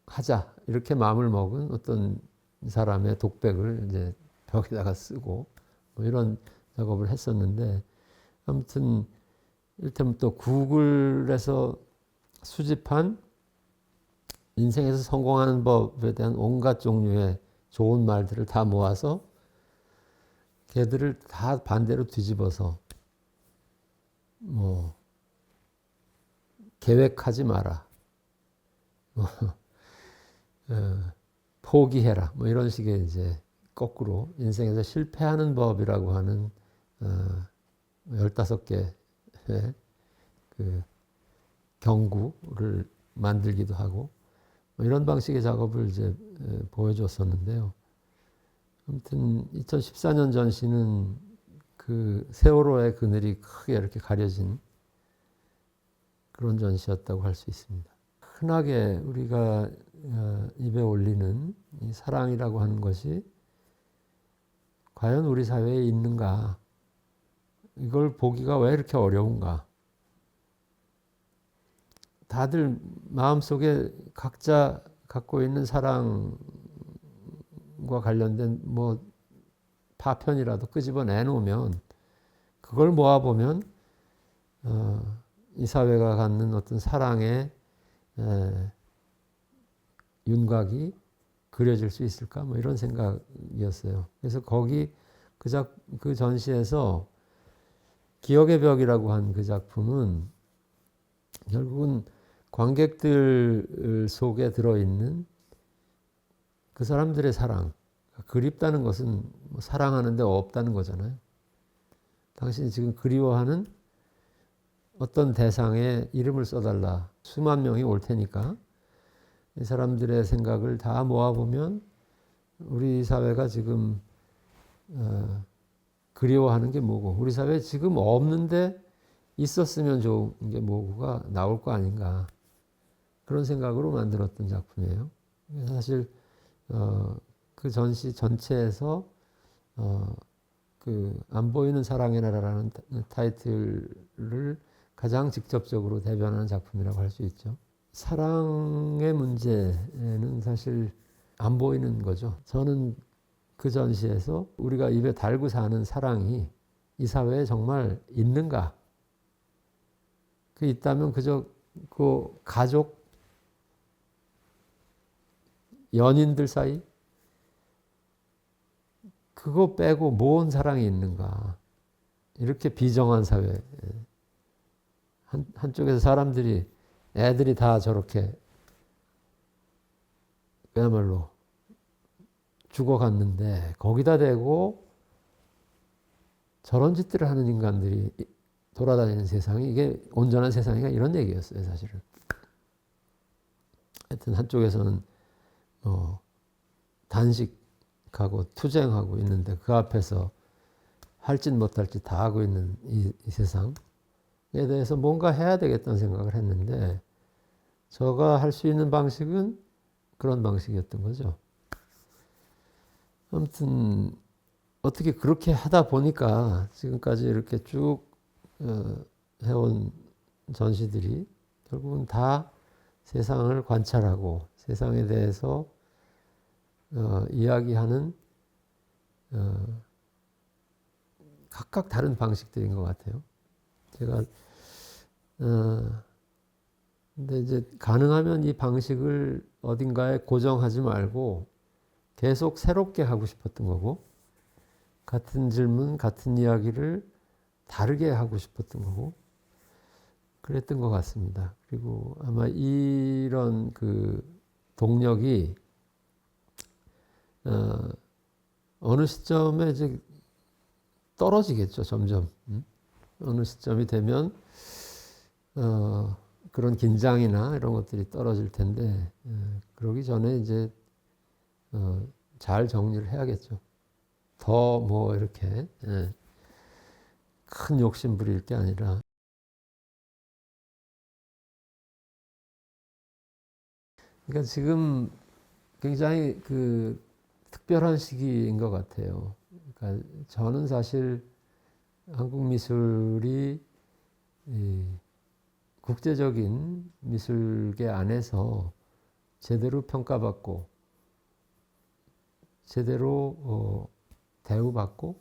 Speaker 1: 하자 이렇게 마음을 먹은 어떤 사람의 독백을 이제 벽에다가 쓰고 뭐 이런 작업을 했었는데 아무튼 이를테면 또 구글에서 수집한 인생에서 성공하는 법에 대한 온갖 종류의 좋은 말들을 다 모아서 걔들을 다 반대로 뒤집어서 뭐 계획하지 마라, 뭐 포기해라, 뭐 이런 식의 이제 거꾸로 인생에서 실패하는 법이라고 하는 15개의 그 경구를 만들기도 하고 뭐 이런 방식의 작업을 이제 보여줬었는데요. 아무튼 2014년 전시는 그 세월호의 그늘이 크게 이렇게 가려진 그런 전시였다고 할 수 있습니다. 흔하게 우리가 입에 올리는 이 사랑이라고 하는 것이 과연 우리 사회에 있는가? 이걸 보기가 왜 이렇게 어려운가? 다들 마음속에 각자 갖고 있는 사랑과 관련된 뭐 파편이라도 끄집어 내놓으면 그걸 모아보면 이 사회가 갖는 어떤 사랑의 윤곽이 그려질 수 있을까? 뭐 이런 생각이었어요. 그래서 거기 그 전시에서 기억의 벽이라고 한 그 작품은 결국은 관객들 속에 들어있는 그 사람들의 사랑. 그립다는 것은 뭐 사랑하는데 없다는 거잖아요. 당신이 지금 그리워하는 어떤 대상에 이름을 써달라. 수만 명이 올 테니까 이 사람들의 생각을 다 모아보면 우리 사회가 지금 그리워하는 게 뭐고 우리 사회에 지금 없는데 있었으면 좋은 게 뭐고가 나올 거 아닌가 그런 생각으로 만들었던 작품이에요. 사실 그 전시 전체에서 그 안 보이는 사랑의 나라라는 타이틀을 가장 직접적으로 대변하는 작품이라고 할 수 있죠. 사랑의 문제는 사실 안 보이는 거죠. 저는 그 전시에서 우리가 입에 달고 사는 사랑이 이 사회에 정말 있는가? 그 있다면 그저 그 가족, 연인들 사이 그거 빼고 뭔 사랑이 있는가? 이렇게 비정한 사회. 한쪽에서 사람들이 애들이 다 저렇게 그야말로 죽어갔는데 거기다 대고 저런 짓들을 하는 인간들이 돌아다니는 세상이 이게 온전한 세상이가 이런 얘기였어요, 사실은. 하여튼 한쪽에서는 단식하고 투쟁하고 있는데 그 앞에서 할 짓 못할 짓 다 하고 있는 이 세상에 대해서 뭔가 해야 되겠다는 생각을 했는데 저가 할 수 있는 방식은 그런 방식이었던 거죠. 아무튼 어떻게 그렇게 하다 보니까 지금까지 이렇게 쭉 해온 전시들이 결국은 다 세상을 관찰하고 세상에 대해서 이야기하는 각각 다른 방식들인 것 같아요. 제가 근데 이제 가능하면 이 방식을 어딘가에 고정하지 말고 계속 새롭게 하고 싶었던 거고, 같은 질문, 같은 이야기를 다르게 하고 싶었던 거고, 그랬던 것 같습니다. 그리고 아마 이런 그 동력이 어느 시점에 이제 떨어지겠죠, 점점. 어느 시점이 되면 그런 긴장이나 이런 것들이 떨어질 텐데, 그러기 전에 이제 잘 정리를 해야겠죠. 더 뭐 이렇게 큰 욕심 부릴 게 아니라. 그러니까 지금 굉장히 그 특별한 시기인 것 같아요. 그러니까 저는 사실 한국 미술이 국제적인 미술계 안에서 제대로 평가받고 제대로 대우받고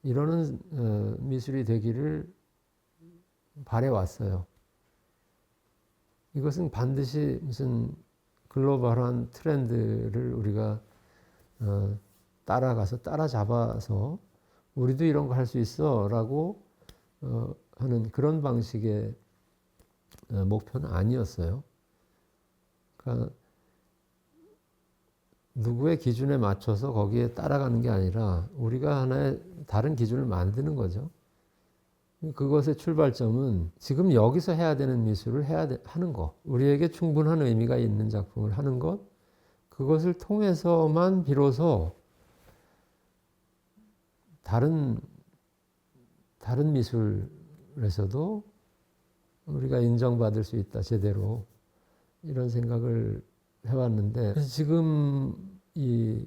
Speaker 1: 이러는 미술이 되기를 바래왔어요. 이것은 반드시 무슨 글로벌한 트렌드를 우리가 따라가서 따라잡아서 우리도 이런 거 할 수 있어 라고 하는 그런 방식의 목표는 아니었어요. 그러니까 누구의 기준에 맞춰서 거기에 따라가는 게 아니라 우리가 하나의 다른 기준을 만드는 거죠. 그것의 출발점은 지금 여기서 해야 되는 미술을 하는 것, 우리에게 충분한 의미가 있는 작품을 하는 것, 그것을 통해서만 비로소 다른 미술에서도 우리가 인정받을 수 있다, 제대로. 이런 생각을 해왔는데, 지금 이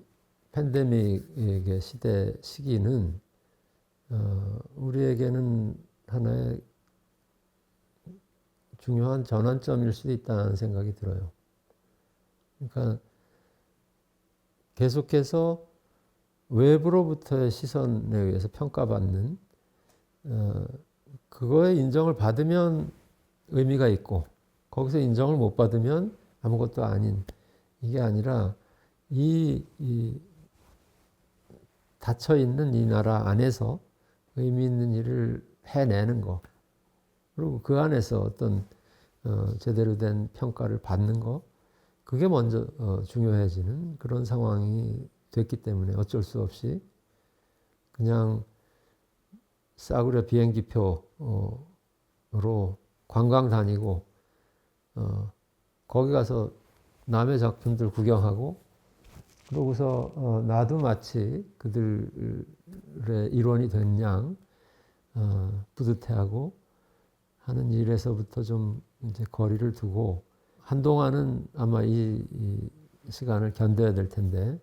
Speaker 1: 팬데믹의 시기는 우리에게는 하나의 중요한 전환점일 수도 있다는 생각이 들어요. 그러니까 계속해서 외부로부터의 시선에 의해서 평가받는 그거에 인정을 받으면 의미가 있고, 거기서 인정을 못 받으면 아무것도 아닌, 이게 아니라 이 닫혀있는 이 나라 안에서 의미 있는 일을 해내는 거, 그리고 그 안에서 어떤 제대로 된 평가를 받는 거, 그게 먼저 중요해지는 그런 상황이 됐기 때문에 어쩔 수 없이 그냥 싸구려 비행기표로 관광 다니고 거기 가서 남의 작품들 구경하고, 그러고서 나도 마치 그들의 일원이 된 양 뿌듯해하고 하는 일에서부터 좀 이제 거리를 두고, 한동안은 아마 이 시간을 견뎌야 될 텐데,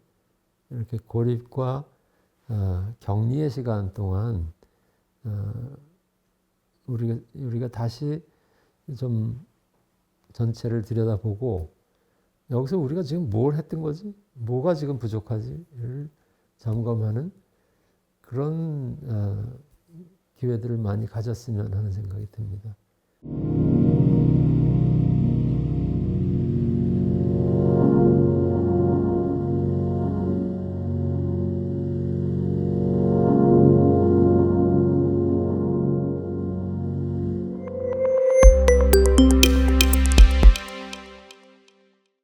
Speaker 1: 이렇게 고립과 격리의 시간 동안 우리가 다시 좀 전체를 들여다보고, 여기서 우리가 지금 뭘 했던 거지? 뭐가 지금 부족하지?를 점검하는 그런 기회들을 많이 가졌으면 하는 생각이 듭니다.